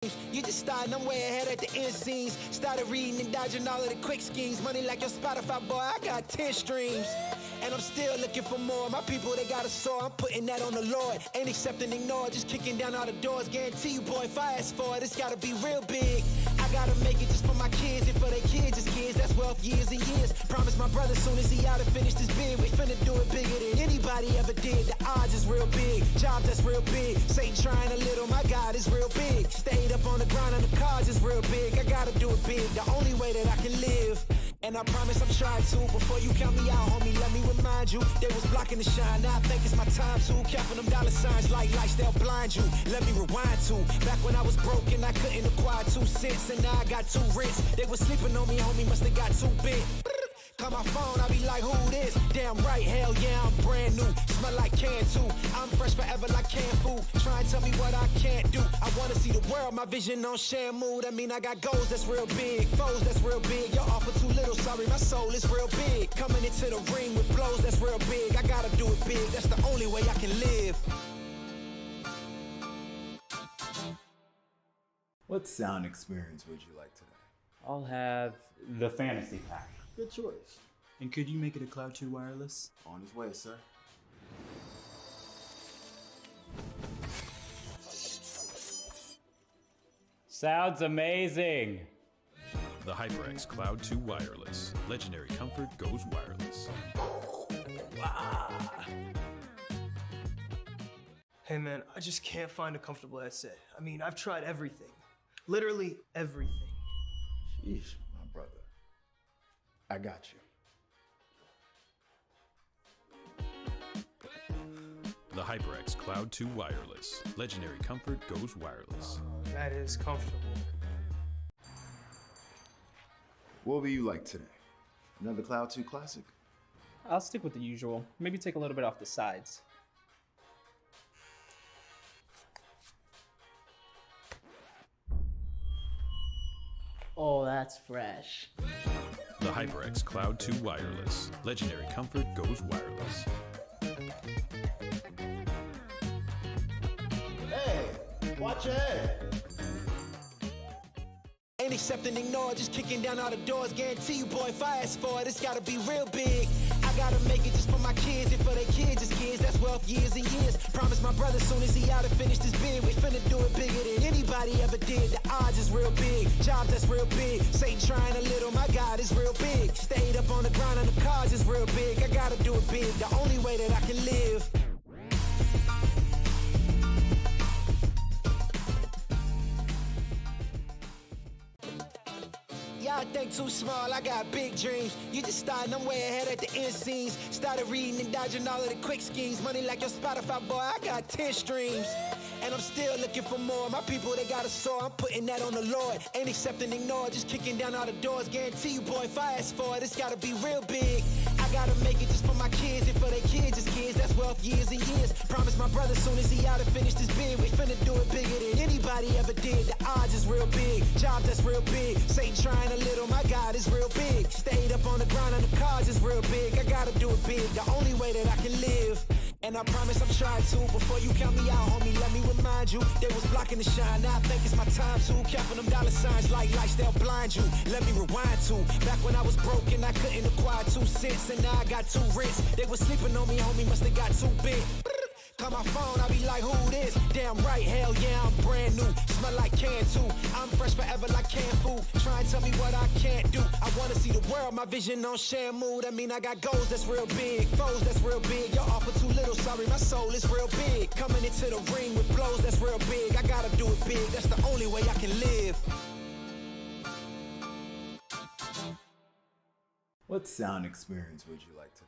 You just starting, I'm way ahead at the end scenes. Started reading and dodging all of the quick schemes. Money like your Spotify, boy, I got 10 streams. And I'm still looking for more. My people, they got a soar, I'm putting that on the Lord. Ain't accepting, ignore, just kicking down all the doors. Guarantee you, boy, if I ask for it, it's gotta be real big. I gotta make it just for my kids and for their kids, it's kids. That's wealth, years and years. Promise my brother soon as he out and finish this bid, we finna do it bigger than anybody ever did. The odds is real big, jobs that's real big. Satan trying a little, my God is real big. Stayed up on the grind on the cars is real big. I gotta do it big, the only way that I can live. And I promise I'm trying to. Before you count me out, homie, let me remind you. They was blocking the shine, now I think it's my time to. Counting them dollar signs like lights, they'll blind you. Let me rewind to back when I was broke and I couldn't acquire 2 cents. And now I got 2 rents. They was sleeping on me, homie, must've got too big. Call my phone, I be like, who this? Damn right, hell yeah, I'm brand new. Smell like can too. I'm fresh forever like canned food. Try and tell me what I can't do. I wanna see the world, my vision on shamu. That mean I got goals that's real big, foes that's real big. Y'all offer too little, sorry, my soul is real big. Coming into the ring with blows that's real big. I gotta do it big, that's the only way I can live. What sound experience would you like today? I'll have the fantasy pack. Good choice. And could you make it a Cloud 2 wireless? On his way, sir. Sounds amazing. The HyperX Cloud 2 Wireless. Legendary comfort goes wireless. Hey man, I just can't find a comfortable headset. I mean, I've tried everything. Literally everything. Sheesh, my brother. I got you. The HyperX Cloud 2 Wireless. Legendary comfort goes wireless. That is comfortable. What will you like today? Another Cloud 2 classic? I'll stick with the usual. Maybe take a little bit off the sides. Oh, that's fresh. The HyperX Cloud 2 Wireless. Legendary comfort goes wireless. Hey, watch your head. Ain't accepting, ignore, just kicking down all the doors. Guarantee you, boy, if I ask for it, it's gotta be real big. I gotta make it just for my kids and for their kids, it's kids. That's wealth, years and years. Promise my brother soon as he out and finish this bid, we finna do it bigger than anybody ever did. The odds is real big, jobs that's real big. Satan trying a little, my God is real big. Stayed up on the grind on the cars is real big. I gotta do it big, the only way that I can live. Y'all think too small, I got big dreams. You just starting, I'm way ahead at the end scenes. Started reading and dodging all of the quick schemes. Money like your Spotify, boy, I got 10 streams. And I'm still looking for more. My people, they got a soar, I'm putting that on the Lord. Ain't accepting, ignore, just kicking down all the doors. Guarantee you, boy, if I ask for it, it's gotta be real big. I gotta make it just for my kids and for their kids, it's kids. That's wealth, years and years. Promise my brother soon as he out and finish this bid, we finna do it bigger than anybody ever did. The odds is real big, jobs that's real big. Satan trying a little, my God is real big. Stayed up on the grind on the cars is real big. I gotta do it big, the only way that I can live. And I promise I'm trying to. Before you count me out, homie, let me remind you. They was blocking the shine, now I think it's my time to. Counting them dollar signs like lights, they'll blind you. Let me rewind to back when I was broke and I couldn't acquire 2 cents. And now I got 2 rents. They was sleeping on me, homie, must've got too big. Call my phone, I be like, who this? Damn right, hell yeah, I'm brand new. Smell like can too. I'm fresh forever like canned food. Try and tell me what I can't do. I wanna see the world, my vision on shamu. That mean I got goals that's real big, foes that's real big. Y'all offer too little, sorry, my soul is real big. Coming into the ring with blows that's real big. I gotta do it big, that's the only way I can live. What sound experience would you like today?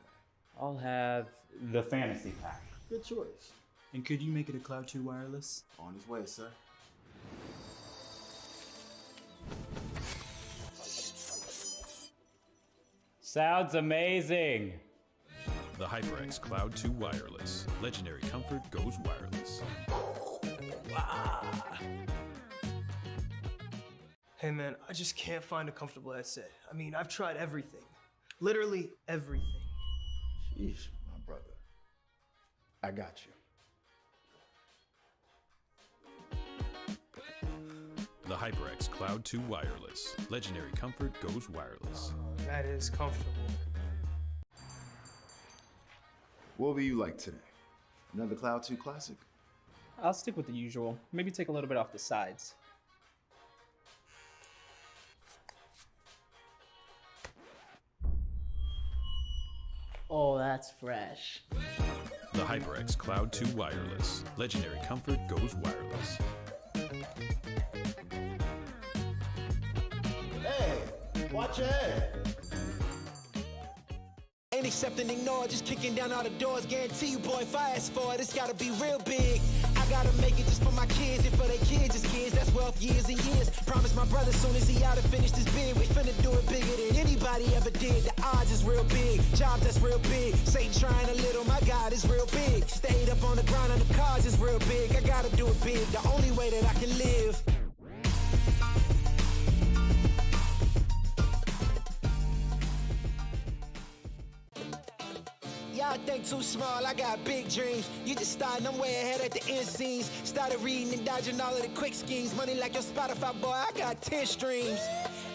I'll have the fantasy pack. Good choice. And could you make it a Cloud 2 wireless? On his way, sir. Sounds amazing. The HyperX Cloud 2 Wireless. Legendary comfort goes wireless. Hey man, I just can't find a comfortable headset. I mean, I've tried everything. Literally everything. Sheesh, my brother. I got you. The HyperX Cloud 2 Wireless. Legendary comfort goes wireless. That is comfortable. What will you like today? Another Cloud 2 classic? I'll stick with the usual. Maybe take a little bit off the sides. Oh, that's fresh. The HyperX Cloud 2 Wireless. Legendary comfort goes wireless. Hey, watch your head. Ain't accepting, ignore, just kicking down all the doors. Guarantee you, boy, if I ask for it, it's gotta be real big. I gotta make it just for my kids and for their kids' kids. That's wealth years and years. Promise my brother soon as he out and finished his bid, we finna do it bigger than anybody ever did. The odds is real big, jobs that's real big. Satan trying a little, my God is real big. Stayed up on the ground on the cars is real big. I gotta do it big, the only way that I can live. Y'all think too small, I got big dreams. You just starting, I'm way ahead at the end scenes. Started reading and dodging all of the quick schemes. Money like your Spotify, boy, I got 10 streams.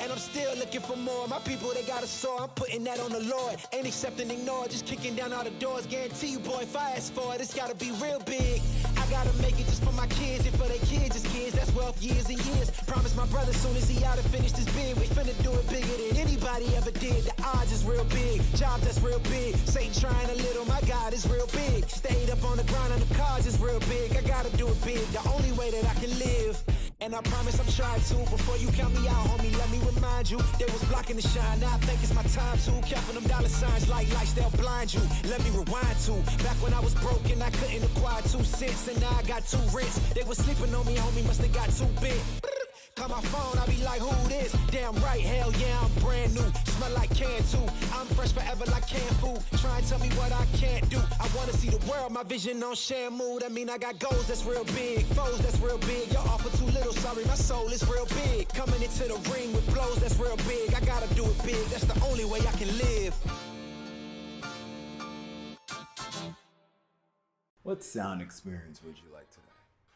And I'm still looking for more. My people, they got a soar, I'm putting that on the Lord. Ain't accepting, ignore, just kicking down all the doors. Guarantee you, boy, if I ask for it, it's gotta be real big. I gotta make it just for my kids and for their kids' kids. That's wealth years and years. Promise my brother soon as he out and finished his bid, we finna do it bigger than anybody ever did. The odds is real big, jobs that's real big. Satan trying a little, my God is real big. Stayed up on the ground on the cars is real big. I gotta do it big, the only way that I can live. And I promise I'm trying to. Before you count me out, homie, let me remind you. They was blocking the shine, now I think it's my time to. Counting them dollar signs like lights, they'll blind you. Let me rewind to back when I was broke and I couldn't acquire 2 cents. And now I got 2 rents. They was sleeping on me, homie, must have got too big. Call my phone, I be like, who this? Damn right, hell yeah, I'm brand new. Smell like can too. I'm fresh forever like canned food. Try and tell me what I can't do. I wanna see the world, my vision on Shamu. That mean I got goals that's real big, foes that's real big. Y'all offer too little, sorry, my soul is real big. Coming into the ring with blows that's real big. I gotta do it big, that's the only way I can live. What sound experience would you like today?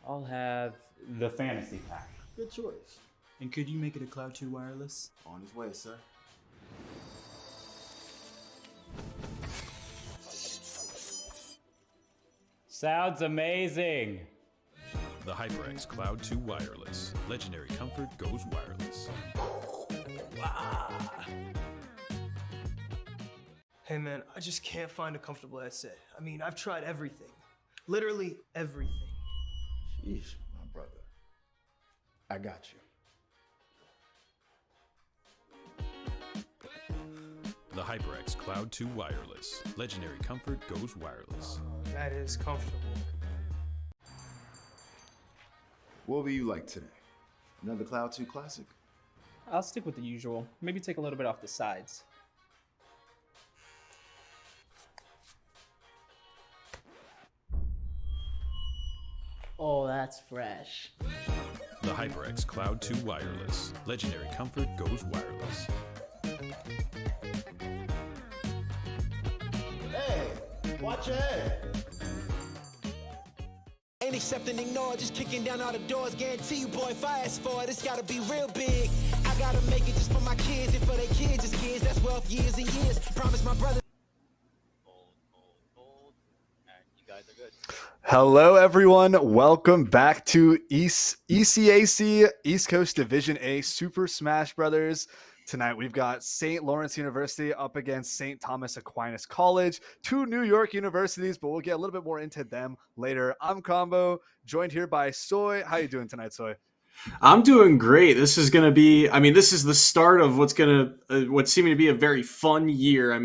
I'll have the fantasy pack. Good choice. And could you make it a Cloud 2 wireless? On his way, sir. Sounds amazing. The HyperX Cloud 2 Wireless. Legendary comfort goes wireless. Hey man, I just can't find a comfortable headset. I mean, I've tried everything. Literally everything. Sheesh, my brother. I got you. The HyperX Cloud 2 Wireless. Legendary comfort goes wireless. That is comfortable. What will you like today? Another Cloud 2 classic? I'll stick with the usual. Maybe take a little bit off the sides. Oh, that's fresh. The HyperX Cloud 2 Wireless. Legendary comfort goes wireless. Hey, watch your head. Ain't accepting, ignore, just kicking down all the doors. Guarantee you, boy, if I ask for it, it's gotta be real big. I gotta make it just for my kids and for their kids' kids. That's wealth years and years. Promise my brother. Hello, everyone. Welcome back to ECAC, East Coast Division A Super Smash Brothers. Tonight, we've got St. Lawrence University up against St. Thomas Aquinas College, 2 New York universities, but we'll get a little bit more into them later. I'm Combo, joined here by Soy. How you doing tonight, Soy? I'm doing great. This is going to be, this is the start of what's seeming to be a very fun year.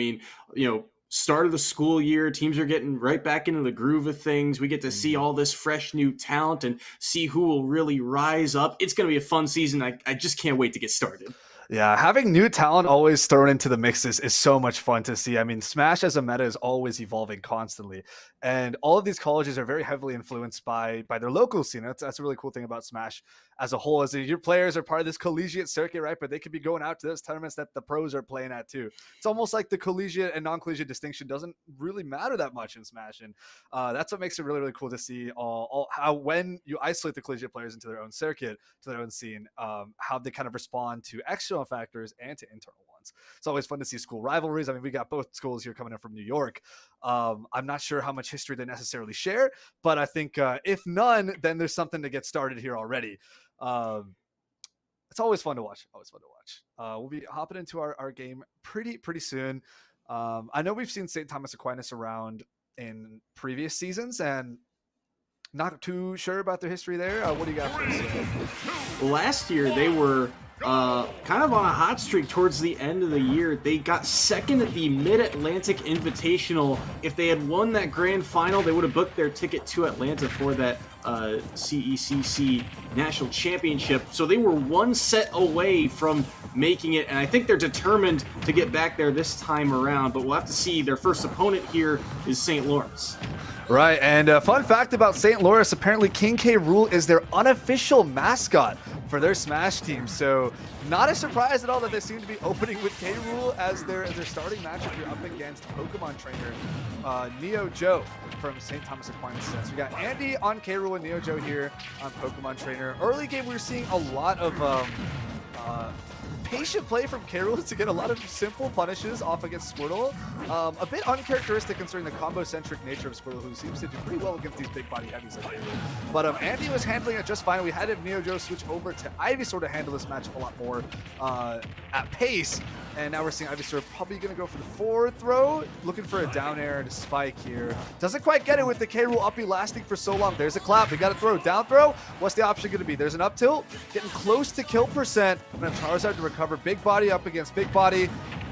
Start of the school year, teams are getting right back into the groove of things. We get to see all this fresh new talent and see who will really rise up. It's going to be a fun season. I just can't wait to get started. Yeah, having new talent always thrown into the mixes is so much fun to see. I mean, Smash as a meta is always evolving constantly. And all of these colleges are very heavily influenced by their local scene. That's a really cool thing about Smash as a whole, as your players are part of this collegiate circuit, right? But they could be going out to those tournaments that the pros are playing at too. It's almost like the collegiate and non-collegiate distinction doesn't really matter that much in Smash, and that's what makes it really, really cool to see all how when you isolate the collegiate players into their own circuit, to their own scene, how they kind of respond to external factors and to internal ones. It's always fun to see school rivalries. I mean, we got both schools here coming in from New York. I'm not sure how much history they necessarily share, but I think if none, then there's something to get started here already. It's always fun to watch. We'll be hopping into our game pretty soon. I know we've seen St. Thomas Aquinas around in previous seasons, and not too sure about their history there. What do you got for us? Last year, they were kind of on a hot streak towards the end of the year. They got second at the Mid-Atlantic Invitational. If they had won that grand final, they would have booked their ticket to Atlanta for that CECC National Championship. So they were one set away from making it, and I think they're determined to get back there this time around, but we'll have to see. Their first opponent here is St. Lawrence. Right, and fun fact about St. Lawrence, apparently King K. Rool is their unofficial mascot for their Smash team. So not a surprise at all that they seem to be opening with K. Rool as their starting matchup here up against Pokemon trainer Neo Joe from St. Thomas Aquinas. So we got Andy on K. Rool and Neo Joe here on Pokemon trainer. Early game, we were seeing a lot of patient play from K. Rool to get a lot of simple punishes off against Squirtle. A bit uncharacteristic considering the combo-centric nature of Squirtle, who seems to do pretty well against these big body heavies like K. Rool. But Andy was handling it just fine. We had Neo Joe switch over to Ivysaur to handle this matchup a lot more at pace. And now we're seeing Ivysaur probably going to go for the forward throw, looking for a down air and a spike here. Doesn't quite get it with the K. Rool up B lasting for so long. There's a clap. We got to throw. Down throw. What's the option going to be? There's an up tilt. Getting close to kill percent. I'm going to Charizard to recover. Big body up against big body.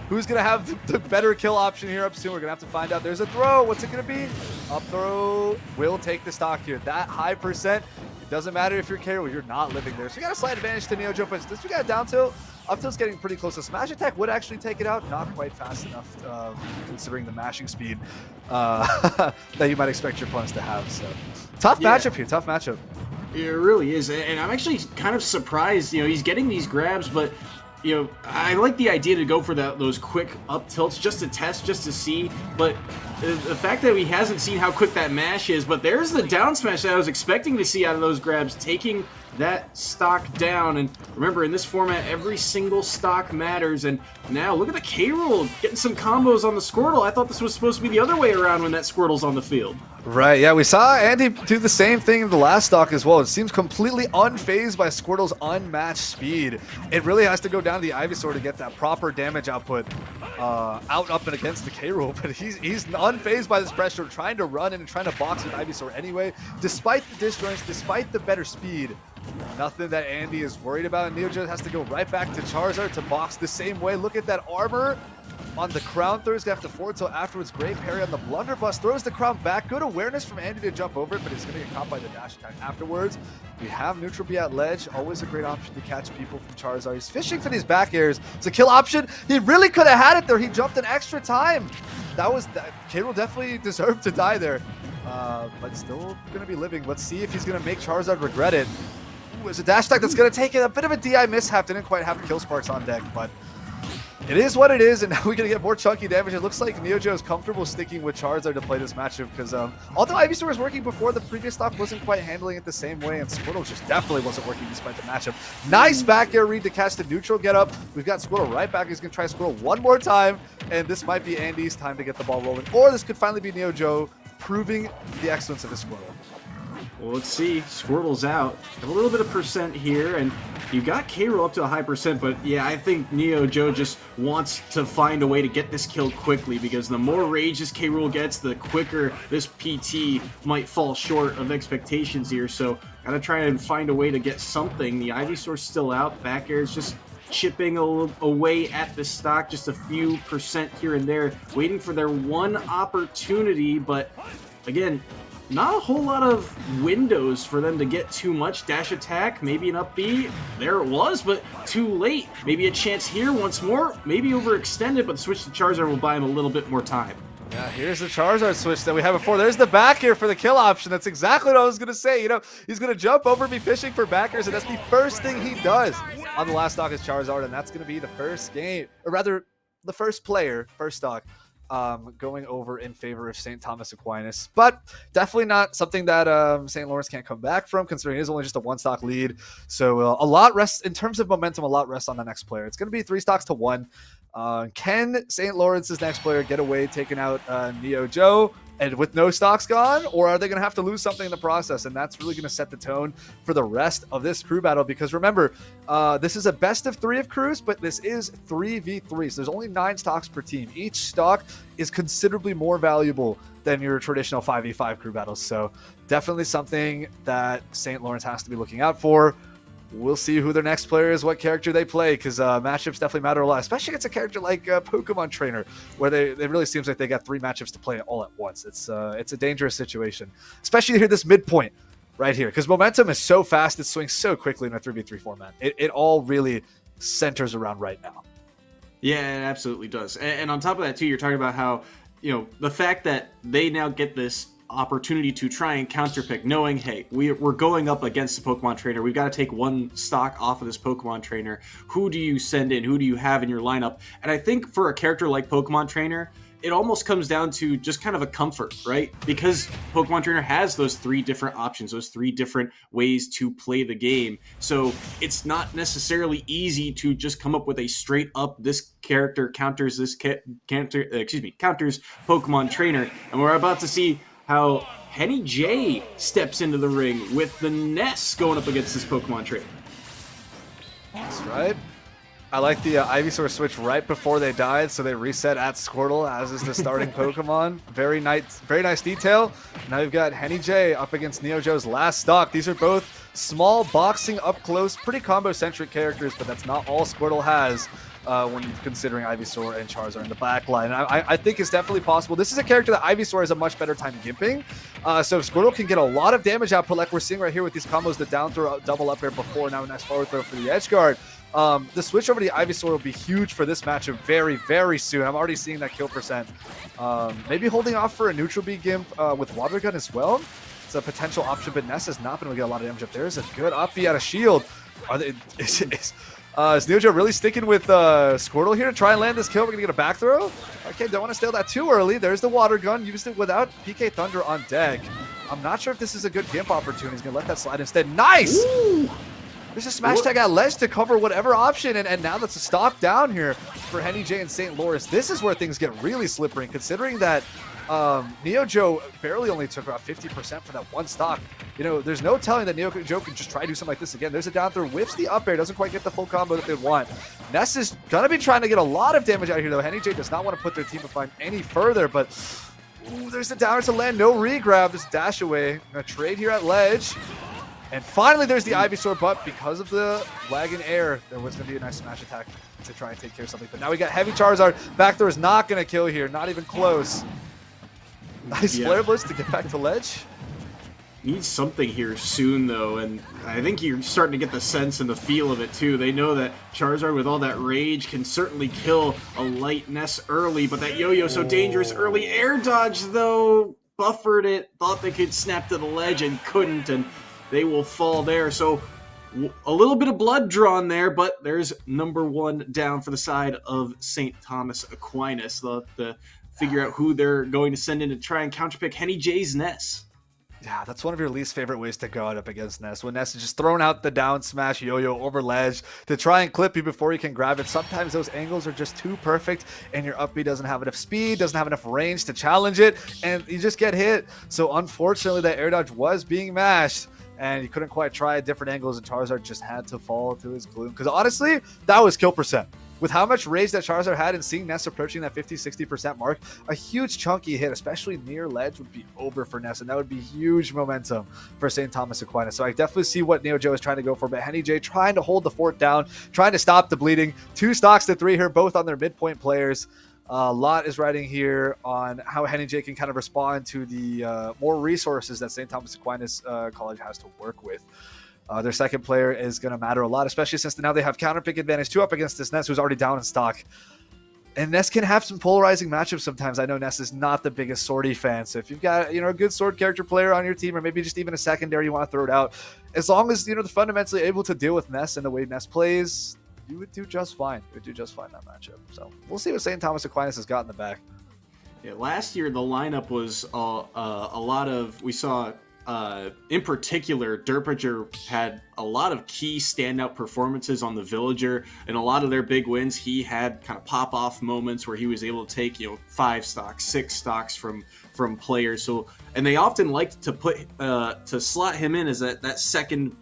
Who's going to have the better kill option here up soon? We're going to have to find out. There's a throw. What's it going to be? Up throw will take the stock here. That high percent. It doesn't matter if you're K. Rool. You're not living there. So you got a slight advantage to Neo Joe. But since we got a down tilt, up tilt's getting pretty close. The smash attack would actually take it out. Not quite fast enough considering the mashing speed that you might expect your opponents to have. So tough matchup here. Tough matchup. It really is. And I'm actually kind of surprised. You know, he's getting these grabs, but you know, I like the idea to go for those quick up tilts just to test, just to see. But the fact that he hasn't seen how quick that mash is, but there's the down smash that I was expecting to see out of those grabs, taking that stock down. And remember, in this format, every single stock matters. And now look at the K. Rool getting some combos on the Squirtle. I thought this was supposed to be the other way around when that Squirtle's on the field. Right, yeah, we saw Andy do the same thing in the last stock as well. It seems completely unfazed by Squirtle's unmatched speed. It really has to go down to the Ivysaur to get that proper damage output out up and against the K. Rool, but he's unfazed by this pressure, trying to run and trying to box with Ivysaur anyway, despite the disjoints, despite the better speed. Nothing that Andy is worried about, and Neo Joe has to go right back to Charizard to box the same way. Look at that armor on the crown throw. He's gonna have to forward till afterwards. Great parry on the blunderbuss, throws the crown back. Good awareness from Andy to jump over it, but he's gonna get caught by the dash attack afterwards. We have neutral B at ledge, always a great option to catch people from Charizard. He's fishing for these back airs. It's a kill option. He really could have had it there. He jumped an extra time. K. Rool definitely deserved to die there, but still gonna be living. Let's see if he's gonna make Charizard regret it. It's a dash attack that's going to take it. A bit of a DI mishap. Didn't quite have kill sparks on deck, but it is what it is, and now we're going to get more chunky damage. It looks like Neo Joe is comfortable sticking with Charizard to play this matchup because although Ivysaur was working before, the previous stock wasn't quite handling it the same way, and Squirtle just definitely wasn't working despite the matchup. Nice back air read to catch the neutral get up. We've got Squirtle right back. He's going to try Squirtle one more time, and this might be Andy's time to get the ball rolling, or this could finally be Neo Joe proving the excellence of his Squirtle. Well, let's see. Squirtle's out. Have a little bit of percent here, and you got K. Rool up to a high percent, but yeah, I think Neo Joe just wants to find a way to get this kill quickly, because the more rage this K. Rool gets, the quicker this PT might fall short of expectations here. So gotta try and find a way to get something. The Ivysaur's still out. Back air is just chipping away at the stock, just a few percent here and there, waiting for their one opportunity, but again, not a whole lot of windows for them to get too much. Dash attack, maybe an up B. There it was, but too late. Maybe a chance here once more. Maybe overextended, but the switch to Charizard will buy him a little bit more time. Yeah, here's the Charizard switch that we had before. There's the back here for the kill option. That's exactly what I was going to say. You know, he's going to jump over, be fishing for backers, and that's the first thing he does on the last stock is Charizard, and that's going to be the first game, or rather, the first player, first stock, going over in favor of St. Thomas Aquinas. But definitely not something that St. Lawrence can't come back from, considering it is only just a one-stock lead. So a lot rests, in terms of momentum, a lot rests on the next player. It's going to be 3 stocks to 1. Can St. Lawrence's next player get away taking out Neo Joe and with no stocks gone, or are they going to have to lose something in the process? And that's really going to set the tone for the rest of this crew battle, because remember, this is a best of 3 of crews, but this is 3v3, so there's only 9 stocks per team. Each stock is considerably more valuable than your traditional 5v5 crew battles, so definitely something that St. Lawrence has to be looking out for. We'll see who their next player is, what character they play, because matchups definitely matter a lot, especially against a character like Pokemon Trainer, where it really seems like they got 3 matchups to play all at once. It's a dangerous situation, especially here this midpoint right here, because momentum is so fast, it swings so quickly in a 3v3 format. It all really centers around right now. Yeah, it absolutely does. And on top of that, too, you're talking about how, you know, the fact that they now get this opportunity to try and counterpick, knowing, hey, we're going up against the Pokemon Trainer. We've got to take 1 stock off of this Pokemon Trainer. Who do you send in? Who do you have in your lineup? And I think for a character like Pokemon Trainer, it almost comes down to just kind of a comfort, right? Because Pokemon Trainer has those 3 different options, those 3 different ways to play the game. So it's not necessarily easy to just come up with a straight up, this character counters this counters Pokemon Trainer. And we're about to see how Henny J steps into the ring with the Ness going up against this Pokemon Trainer. That's right. I like the Ivysaur switch right before they died, so they reset at Squirtle, as is the starting Pokemon. Very nice detail. Now you've got Henny J up against Neo Joe's last stock. These are both small, boxing, up close, pretty combo-centric characters, but that's not all Squirtle has. When considering Ivysaur and Charizard in the back line. And I think it's definitely possible. This is a character that Ivysaur has a much better time gimping. So if Squirtle can get a lot of damage output like we're seeing right here with these combos, the down throw, double up air before, now a nice forward throw for the edge guard. The switch over to the Ivysaur will be huge for this matchup very, very soon. I'm already seeing that kill percent. Maybe holding off for a neutral B gimp with Water Gun as well. It's a potential option, but Ness is not going to get a lot of damage up. There's a good up B out of shield. Is Neo Joe really sticking with Squirtle here to try and land this kill? We're going to get a back throw. Okay, don't want to steal that too early. There's the Water Gun. Used it without PK Thunder on deck. I'm not sure if this is a good gimp opportunity. He's going to let that slide instead. Nice! Ooh. There's a smash tag at ledge to cover whatever option, and now that's a stock down here for Henny J and St. Lawrence. This is where things get really slippery, considering that Neo Joe barely only took about 50% for that 1 stock. You know, there's no telling that Neo Joe can just try to do something like this again. There's a down throw, whiffs the up air, doesn't quite get the full combo that they want. Ness is gonna be trying to get a lot of damage out here, though. Henny J does not want to put their team behind any further, but ooh, there's the down to land, no regrab, just dash away. Gonna trade here at ledge. And finally, there's the Ivysaur, but because of the lag in air, there was going to be a nice smash attack to try and take care of something. But now we got heavy Charizard. Back throw is not going to kill here, not even close. Nice Flare Blitz to get back to ledge. Needs something here soon, though, and I think you're starting to get the sense and the feel of it, too. They know that Charizard, with all that rage, can certainly kill a light Ness early, but that Yo-Yo so dangerous early air dodge, though, buffered it, thought they could snap to the ledge and couldn't, and they will fall there. So a little bit of blood drawn there, but there's number 1 down for the side of St. Thomas Aquinas. They'll have to figure out who they're going to send in to try and counterpick Henny J's Ness. Yeah, that's one of your least favorite ways to go out up against Ness. When Ness is just throwing out the down smash Yo-Yo over ledge to try and clip you before you can grab it. Sometimes those angles are just too perfect and your up B doesn't have enough speed, doesn't have enough range to challenge it, and you just get hit. So unfortunately, that air dodge was being mashed, and he couldn't quite try different angles, and Charizard just had to fall to his gloom. Because honestly, that was kill percent. With how much rage that Charizard had and seeing Ness approaching that 50-60% mark, a huge chunky hit, especially near ledge, would be over for Ness, and that would be huge momentum for St. Thomas Aquinas. So I definitely see what Neo Joe is trying to go for, but Henny J trying to hold the fort down, trying to stop the bleeding. 2 stocks to 3 here, both on their midpoint players. A lot is riding here on how Henny J can kind of respond to the more resources that St. Thomas Aquinas College has to work with. Their second player is going to matter a lot, especially since now they have counter pick advantage 2 up against this Ness, who's already down in stock. And Ness can have some polarizing matchups sometimes. I know Ness is not the biggest swordy fan, so if you've got a good sword character player on your team, or maybe just even a secondary you want to throw it out, as long as they're fundamentally able to deal with Ness and the way Ness plays, you would do just fine. You would do just fine in that matchup. So we'll see what St. Thomas Aquinas has got in the back. Yeah, last year the lineup was a lot of, we saw in particular, Derpinger had a lot of key standout performances on the Villager, and a lot of their big wins, he had kind of pop-off moments where he was able to take 5 stocks, 6 stocks from players. So, and they often liked to put to slot him in as that second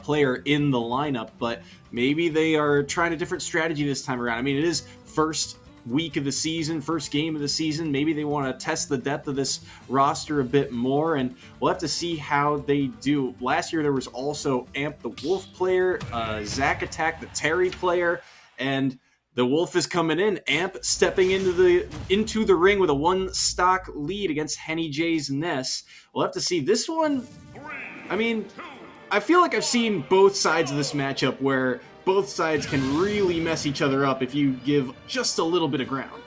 player in the lineup, but maybe they are trying a different strategy this time around. I mean, it is first week of the season, first game of the season. Maybe they want to test the depth of this roster a bit more, and we'll have to see how they do. Last year there was also Amp the Wolf player, Zach Attack the Terry player, and the Wolf is coming in. Amp stepping into the ring with a 1 stock lead against Henny J's Ness. We'll have to see this one. I mean, I feel like I've seen both sides of this matchup where both sides can really mess each other up if you give just a little bit of ground.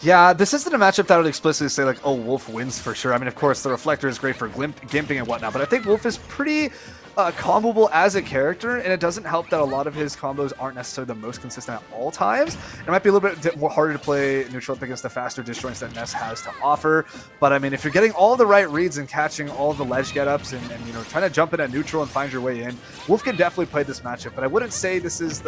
Yeah, this isn't a matchup that would explicitly say, like, oh, Wolf wins for sure. I mean, of course, the Reflector is great for gimping and whatnot, but I think Wolf is pretty comboable as a character, and it doesn't help that a lot of his combos aren't necessarily the most consistent at all times. It might be a little bit more harder to play neutral up against the faster disjoints that Ness has to offer, but I mean, if you're getting all the right reads and catching all the ledge get-ups and trying to jump in at neutral and find your way in, Wolf can definitely play this matchup, but I wouldn't say this is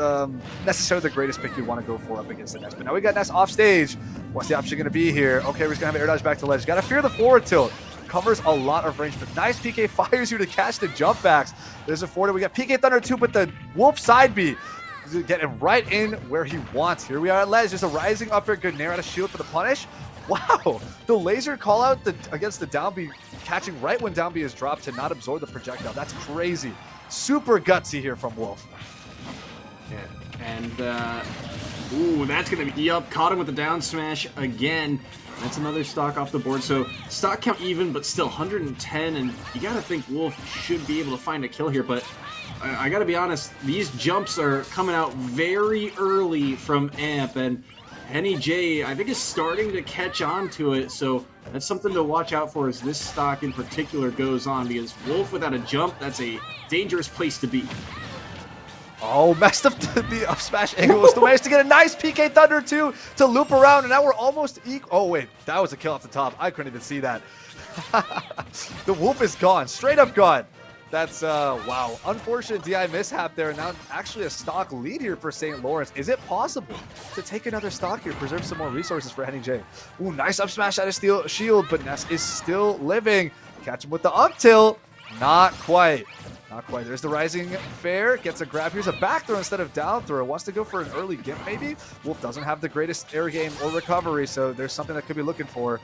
necessarily the greatest pick you want to go for up against the Ness. But now we got Ness off stage. What's the option going to be here? Okay, we're just going to have air dodge back to ledge. Got to fear the forward tilt. Covers a lot of range, but nice PK fires you to catch the jump backs. There's a forward. We got PK Thunder 2, but the Wolf side B is getting right in where he wants. Here we are at ledge. There's a rising up air. Good nair out of shield for the punish. Wow, the laser call out against the down B, catching right when down B is dropped to not absorb the projectile. That's crazy. Super gutsy here from Wolf. Yeah, and ooh, that's gonna be up. Caught him with the down smash again. That's another stock off the board. So stock count even, but still 110. And you got to think Wolf should be able to find a kill here. But I got to be honest, these jumps are coming out very early from Amp. And Henny J, I think, is starting to catch on to it. So that's something to watch out for as this stock in particular goes on. Because Wolf without a jump, that's a dangerous place to be. Oh, messed up the up smash angle. Still managed to get a nice PK Thunder 2 to loop around, and now we're almost equal. Oh, wait, that was a kill off the top. I couldn't even see that. The Wolf is gone, straight up gone. That's, wow. Unfortunate DI mishap there. Now actually a stock lead here for St. Lawrence. Is it possible to take another stock here, preserve some more resources for Henny J? Ooh, nice up smash out of steel shield, but Ness is still living. Catch him with the up tilt. Not quite. Not quite. There's the rising fair. Gets a grab. Here's a back throw instead of down throw. Wants to go for an early gimp maybe. Wolf doesn't have the greatest air game or recovery, so there's something that could be looking for.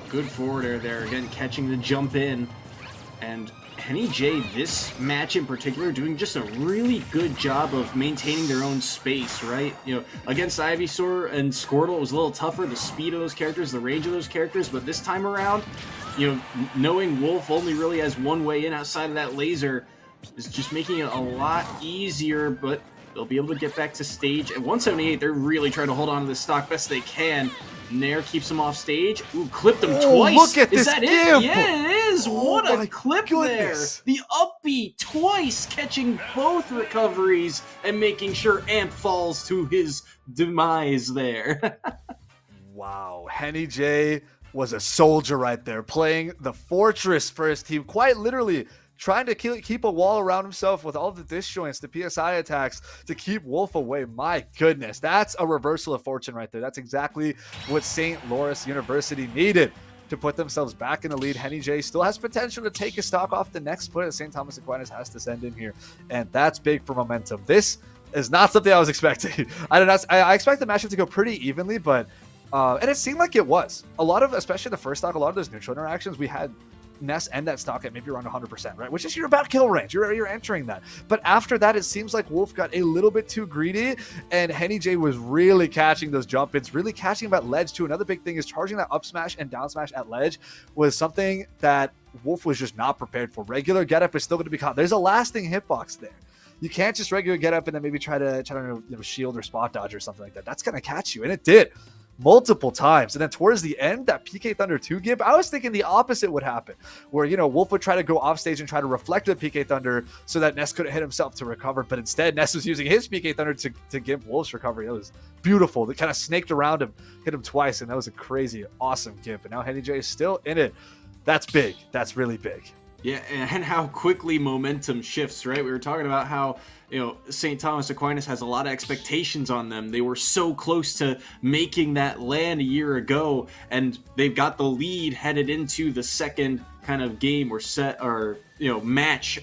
Good forward air there. Again, catching the jump in. And Henny J, this match in particular, doing just a really good job of maintaining their own space, right? Against Ivysaur and Squirtle, it was a little tougher. The speed of those characters, the range of those characters, but this time around, knowing Wolf only really has one way in outside of that laser is just making it a lot easier, but they'll be able to get back to stage. At 178, they're really trying to hold on to this stock best they can. Nair keeps him off stage. Ooh, clipped him twice. Look at is this that imp. it? Yeah, it is. What a clip goodness. there. The upbeat twice, catching both recoveries and making sure Amp falls to his demise there. Wow, Henny J was a soldier right there, playing the fortress for his team, quite literally trying to keep a wall around himself with all the disjoints, the PSI attacks to keep Wolf away. My goodness, that's a reversal of fortune right there. That's exactly what St. Lawrence University needed to put themselves back in the lead. Henny J still has potential to take his stock off the next split. St. Thomas Aquinas has to send in here, and that's big for momentum. This is not something I was expecting. I expect the matchup to go pretty evenly, but and it seemed like it was. A lot of, especially the first stock, a lot of those neutral interactions, we had Ness end that stock at maybe around 100%, right? Which is your about kill range. You're entering that. But after that, it seems like Wolf got a little bit too greedy, and Henny J was really catching those jump ins, really catching him at ledge too. Another big thing is charging that up smash and down smash at ledge was something that Wolf was just not prepared for. Regular getup is still going to be caught. There's a lasting hitbox there. You can't just regular get up and then maybe try to shield or spot dodge or something like that. That's gonna catch you, and it did multiple times. And then towards the end, that PK Thunder 2 gimp, I was thinking the opposite would happen, where Wolf would try to go off stage and try to reflect the PK Thunder so that Ness couldn't hit himself to recover, but instead Ness was using his PK Thunder to gimp Wolf's recovery. It was beautiful. They kind of snaked around him, hit him twice, and that was a crazy, awesome gimp. And now Henny J is still in it. That's big. That's really big. Yeah, and how quickly momentum shifts, right? We were talking about how, St. Thomas Aquinas has a lot of expectations on them. They were so close to making that land a year ago, and they've got the lead headed into the second kind of game or set or, match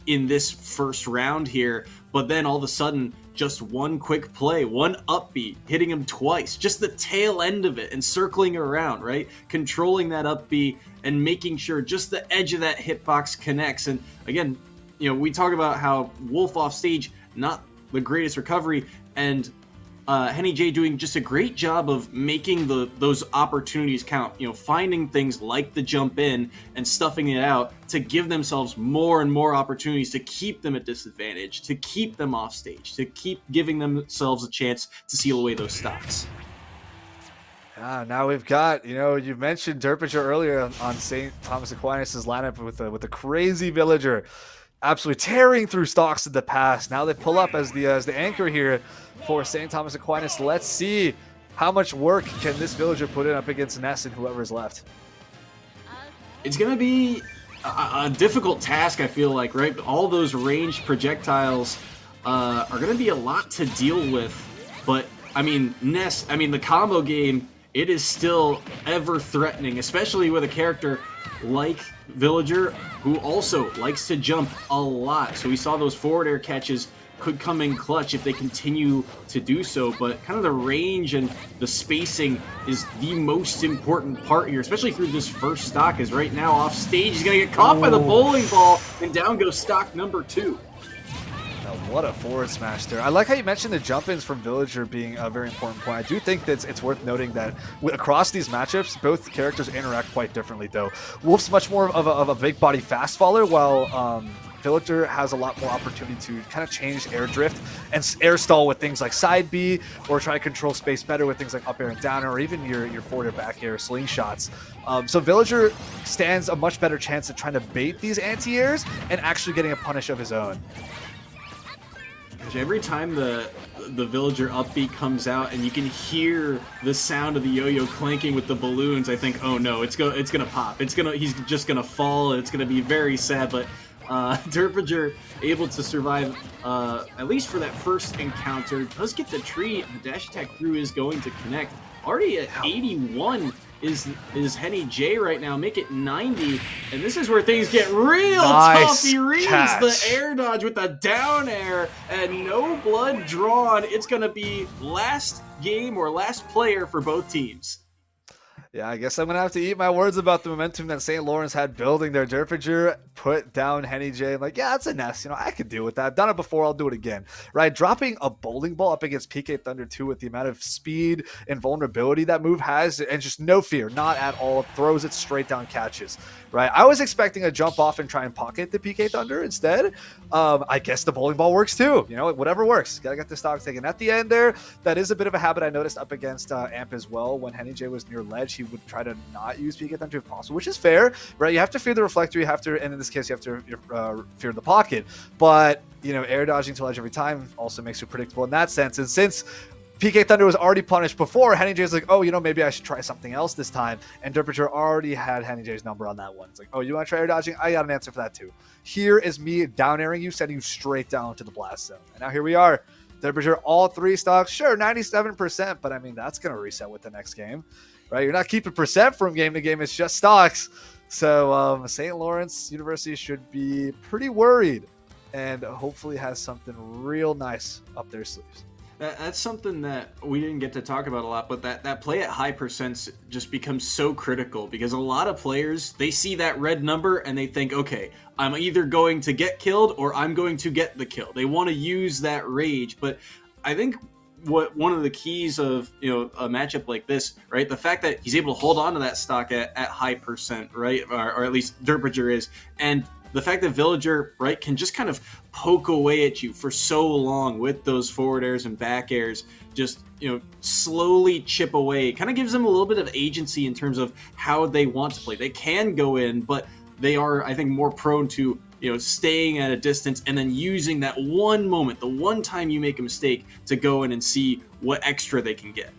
in this first round here. But then all of a sudden, just one quick play, one upbeat, hitting him twice, just the tail end of it and circling around, right? Controlling that upbeat and making sure just the edge of that hitbox connects. And again, we talk about how Wolf off stage, not the greatest recovery, and Henny J doing just a great job of making those opportunities count, finding things like the jump in and stuffing it out to give themselves more and more opportunities to keep them at disadvantage, to keep them off stage, to keep giving themselves a chance to seal away those stocks. Now we've got, you mentioned Derpinger earlier on St. Thomas Aquinas' lineup with the crazy villager, absolutely tearing through stocks in the past. Now they pull up as the anchor here for St. Thomas Aquinas. Let's see how much work can this villager put in up against Ness and whoever's left. It's going to be a difficult task, I feel like, right? All those ranged projectiles are going to be a lot to deal with. But, Ness, the combo game, it is still ever threatening, especially with a character like Villager, who also likes to jump a lot. So we saw those forward air catches could come in clutch if they continue to do so, but kind of the range and the spacing is the most important part here, especially through this first stock, as right now off stage he's going to get caught by the bowling ball, and down goes stock number 2. What a forward smash there. I like how you mentioned the jump-ins from Villager being a very important point. I do think that it's worth noting that across these matchups, both characters interact quite differently, though. Wolf's much more of a big body fast faller, while Villager has a lot more opportunity to kind of change air drift and air stall with things like side B, or try to control space better with things like up air and down air, or even your forward or back air slingshots. So Villager stands a much better chance of trying to bait these anti-airs and actually getting a punish of his own. Every time the Villager upbeat comes out and you can hear the sound of the yo-yo clanking with the balloons, I think, oh no, it's gonna pop. He's just gonna fall, and it's gonna be very sad. But Derpinger able to survive at least for that first encounter, does get the tree. The dash attack through is going to connect. Already at 81 is Henny J right now, make it 90, and this is where things get real tough. He reads the air dodge with the down air, and no blood drawn. It's gonna be last game or last player for both teams. Yeah, I guess I'm going to have to eat my words about the momentum that St. Lawrence had building there. Derpinger put down Henny J. I'm like, yeah, that's a Ness. I could deal with that. I've done it before. I'll do it again. Right? Dropping a bowling ball up against PK Thunder 2 with the amount of speed and vulnerability that move has, and just no fear, not at all. Throws it straight down, catches. Right? I was expecting a jump off and try and pocket the PK Thunder instead. I guess the bowling ball works too. Whatever works. Gotta get the stock taken. At the end there, that is a bit of a habit I noticed up against Amp as well. When Henny J was near ledge, he would try to not use PK Thunder if possible, which is fair, right? You have to fear the reflector, and in this case, you have to fear the pocket. But, air dodging to ledge every time also makes you predictable in that sense. And since PK Thunder was already punished before, Henny J's like, oh, maybe I should try something else this time. And Derpinger already had Henny J's number on that one. It's like, oh, you want to try air dodging? I got an answer for that too. Here is me down airing you, sending you straight down to the blast zone. And now here we are. Derpinger, all 3 stocks, sure, 97%, but that's going to reset with the next game, right? You're not keeping percent from game to game, it's just stocks. So St. Lawrence University should be pretty worried, and hopefully has something real nice up their sleeves. That's something that we didn't get to talk about a lot, but that play at high percents just becomes so critical, because a lot of players, they see that red number and they think, okay, I'm either going to get killed or I'm going to get the kill. They want to use that rage. But I think one of the keys of a matchup like this, right, the fact that he's able to hold on to that stock at high percent, right, or at least Derpinger is, and the fact that Villager, right, can just kind of poke away at you for so long with those forward airs and back airs, just, slowly chip away, kind of gives them a little bit of agency in terms of how they want to play. They can go in, but they are, I think, more prone to, staying at a distance and then using that one moment, the one time you make a mistake, to go in and see what extra they can get.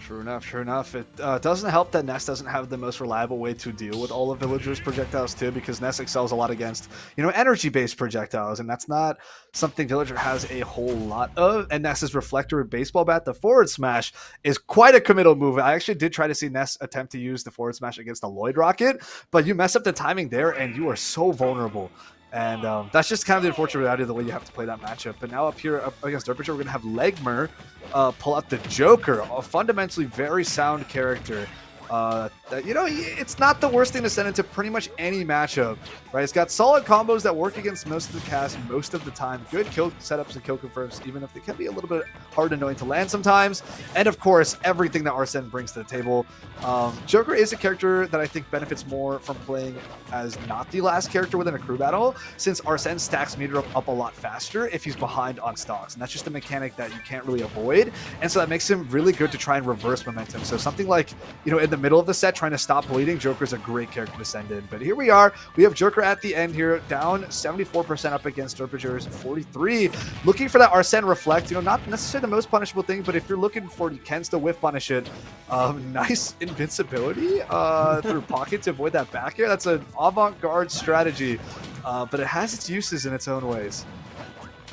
True enough. It doesn't help that Ness doesn't have the most reliable way to deal with all of Villager's projectiles too, because Ness excels a lot against, energy-based projectiles, and that's not something Villager has a whole lot of. And Ness's Reflector Baseball Bat, the forward smash, is quite a committal move. I actually did try to see Ness attempt to use the forward smash against the Lloyd Rocket, but you mess up the timing there, and you are so vulnerable. And that's just kind of the unfortunate reality of the way you have to play that matchup. But now up here up against Derpager, we're going to have Legmer pull out the Joker, a fundamentally very sound character. It's not the worst thing to send into pretty much any matchup, right? It's got solid combos that work against most of the cast most of the time. Good kill setups and kill confirms, even if they can be a little bit hard and annoying to land sometimes. And of course, everything that Arsene brings to the table. Joker is a character that I think benefits more from playing as not the last character within a crew battle, since Arsene stacks meter up a lot faster if he's behind on stocks. And that's just a mechanic that you can't really avoid. And so that makes him really good to try and reverse momentum. So something like, in the middle of the set, trying to stop bleeding, Joker's a great character to send in. But here we are. We have Joker at the end here, down 74% up against Derpager's 43. Looking for that Arsene Reflect. Not necessarily the most punishable thing, but if you're looking for, you can still whiff punish it. Nice invincibility through pocket to avoid that back air. That's an avant-garde strategy, but it has its uses in its own ways.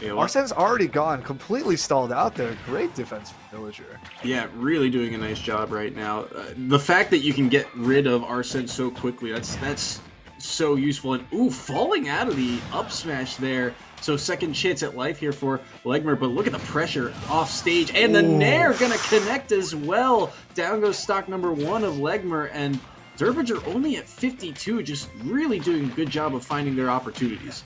Arsene's already gone, completely stalled out there. Great defense from Villager. Yeah, really doing a nice job right now. The fact that you can get rid of Arsene so quickly, that's so useful. And falling out of the up smash there. So second chance at life here for Legmer, but look at the pressure off stage. And the Nair gonna connect as well. Down goes stock number 1 of Legmer, and Derpager only at 52, just really doing a good job of finding their opportunities.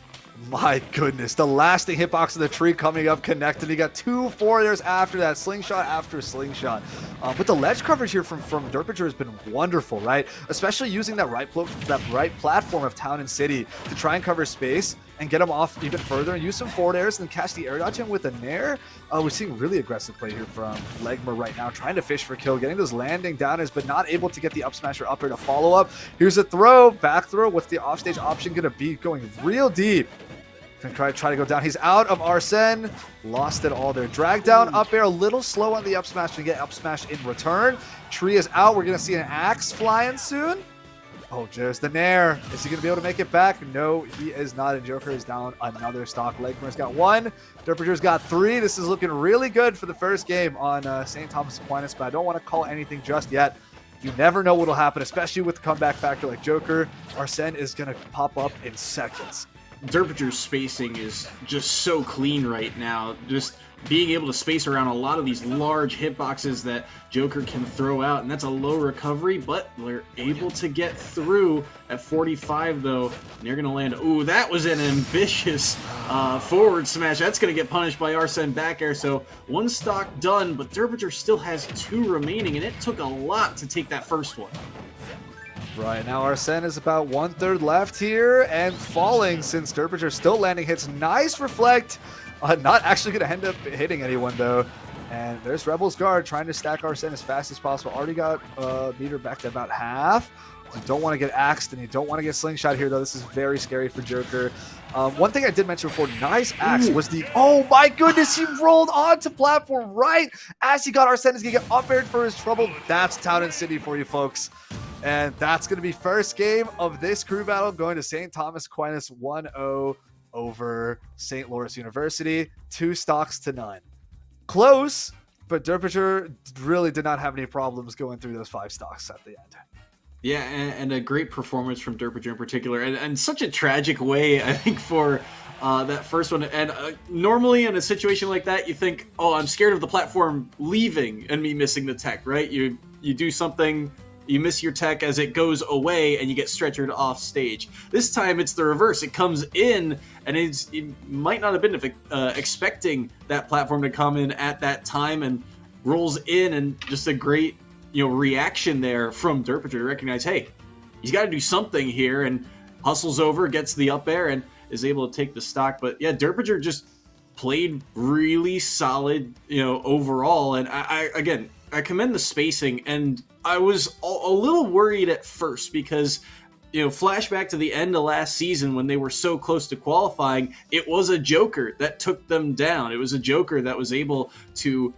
My goodness, the lasting hitbox of the tree coming up connected. He got 2 forwarders after that, slingshot after slingshot. But the ledge coverage here from Derpager has been wonderful, right? Especially using that right platform of Town and City to try and cover space and get him off even further and use some forward airs and then catch the air dodge in with a Nair. We're seeing really aggressive play here from Legmer right now, trying to fish for kill, getting those landing downers, but not able to get the up smasher up air to follow up. Here's a throw, back throw with the offstage option going to be going real deep. Gonna try to go down. He's out of Arsene. Lost it all there. Drag down, up air, a little slow on the up smash to get up smash in return. Tree is out. We're gonna see an axe flying soon. Oh, there's the Nair. Is he gonna be able to make it back? No, he is not. And Joker is down another stock. Legmer's got 1. Derpager's got 3. This is looking really good for the first game on St. Thomas Aquinas, but I don't want to call anything just yet. You never know what'll happen, especially with the comeback factor like Joker. Arsene is gonna pop up in seconds. Derpager's spacing is just so clean right now. Just being able to space around a lot of these large hitboxes that Joker can throw out, and that's a low recovery, but they're able to get through at 45 though, and you're gonna land. Ooh, that was an ambitious forward smash. That's gonna get punished by Arsene back air, so 1 stock done, but Derpager still has 2 remaining, and it took a lot to take that first one. Right, now Arsene is about 1/3 left here and falling since Derpager still landing hits. Nice reflect. Not actually going to end up hitting anyone though. And there's Rebel's Guard trying to stack Arsene as fast as possible. Already got meter back to about half. You don't want to get axed and you don't want to get slingshot here though. This is very scary for Joker. One thing I did mention before, nice axe was the, oh my goodness, he rolled onto platform right as he got Arsene. He's going to get up aired for his trouble. That's Town and City for you folks. And that's going to be first game of this crew battle, going to St. Thomas Aquinas 1-0 over St. Lawrence University. 2 stocks to none. Close, but Derpager really did not have any problems going through those 5 stocks at the end. Yeah, and a great performance from Derpager in particular, and such a tragic way, I think, for that first one. And normally in a situation like that, you think, oh, I'm scared of the platform leaving and me missing the tech, right? You do something, you miss your tech as it goes away, and you get stretchered off stage. This time it's the reverse. It comes in, and it might not have been expecting that platform to come in at that time, and rolls in, and just a great reaction there from Derpager to recognize, hey, he's got to do something here, and hustles over, gets the up air, and is able to take the stock. But yeah, Derpinger just played really solid, overall. And I commend the spacing, and I was a little worried at first because, flashback to the end of last season when they were so close to qualifying, it was a Joker that took them down. It was a Joker that was able to,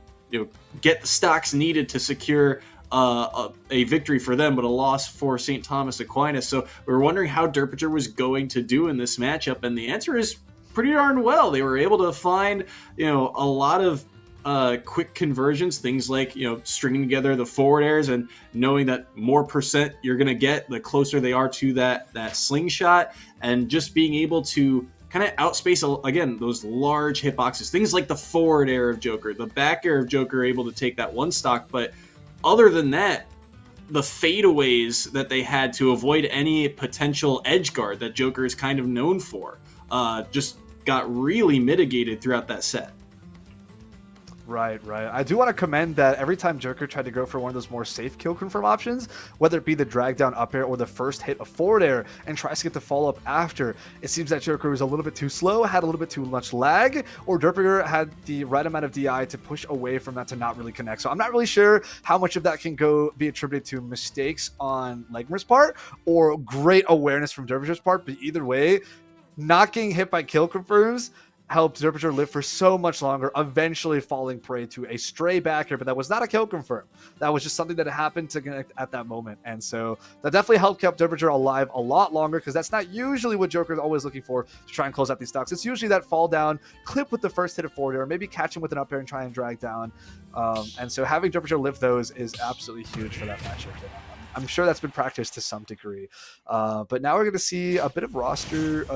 get the stocks needed to secure a victory for them, but a loss for St. Thomas Aquinas. So we were wondering how Derpinger was going to do in this matchup, and the answer is pretty darn well. They were able to find, a lot of quick conversions, things like, stringing together the forward airs and knowing that more percent you're going to get the closer they are to that slingshot, and just being able to kind of outspace, again, those large hitboxes, things like the forward air of Joker, the back air of Joker, able to take that one stock. But other than that, the fadeaways that they had to avoid any potential edge guard that Joker is kind of known for, just got really mitigated throughout that set. Right. I do want to commend that every time Joker tried to go for one of those more safe kill confirm options, whether it be the drag down up air or the first hit of forward air, and tries to get the follow up after, it seems that Joker was a little bit too slow, had a little bit too much lag, or Derpinger had the right amount of DI to push away from that to not really connect. So I'm not really sure how much of that can be attributed to mistakes on Legmer's part or great awareness from Derpinger's part, but either way, not getting hit by kill confirms helped Derpinger live for so much longer, eventually falling prey to a stray back air, but that was not a kill confirm. That was just something that happened to connect at that moment. And so that definitely helped keep Derpinger alive a lot longer, because that's not usually what Joker is always looking for to try and close out these stocks. It's usually that fall down, clip with the first hit of forward air, maybe catch him with an up air and try and drag down. And so having Derpinger live those is absolutely huge for that matchup. I'm sure that's been practiced to some degree. But now we're going to see a bit of roster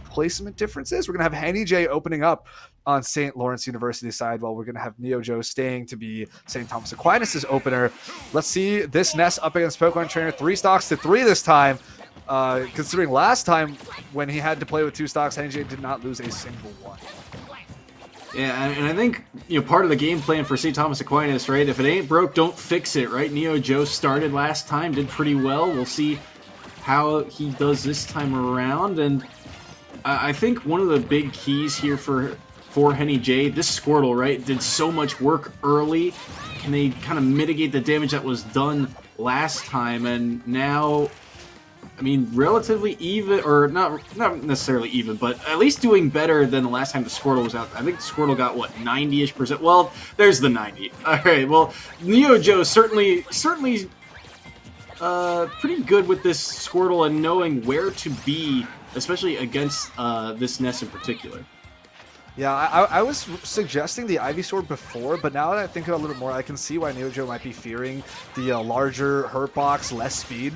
placement differences. We're going to have Henny J opening up on St. Lawrence University side, while we're going to have Neo Joe staying to be St. Thomas Aquinas' opener. Let's see this Ness up against Pokemon Trainer. 3 stocks to 3 this time. Considering last time when he had to play with 2 stocks, Henny J did not lose a single one. Yeah, and I think, part of the game plan for St. Thomas Aquinas, right? If it ain't broke, don't fix it, right? Neo Joe started last time, did pretty well. We'll see how he does this time around. And I think one of the big keys here for Henny J, this Squirtle, right, did so much work early. Can they kind of mitigate the damage that was done last time? And now, relatively even, or not necessarily even, but at least doing better than the last time the Squirtle was out. I think the Squirtle got, 90-ish%? Well, there's the 90. All right, well, Neo Joe certainly pretty good with this Squirtle and knowing where to be, especially against this Ness in particular. Yeah, I was suggesting the Ivysaur before, but now that I think about it a little more, I can see why Neo Joe might be fearing the larger hurt box, less speed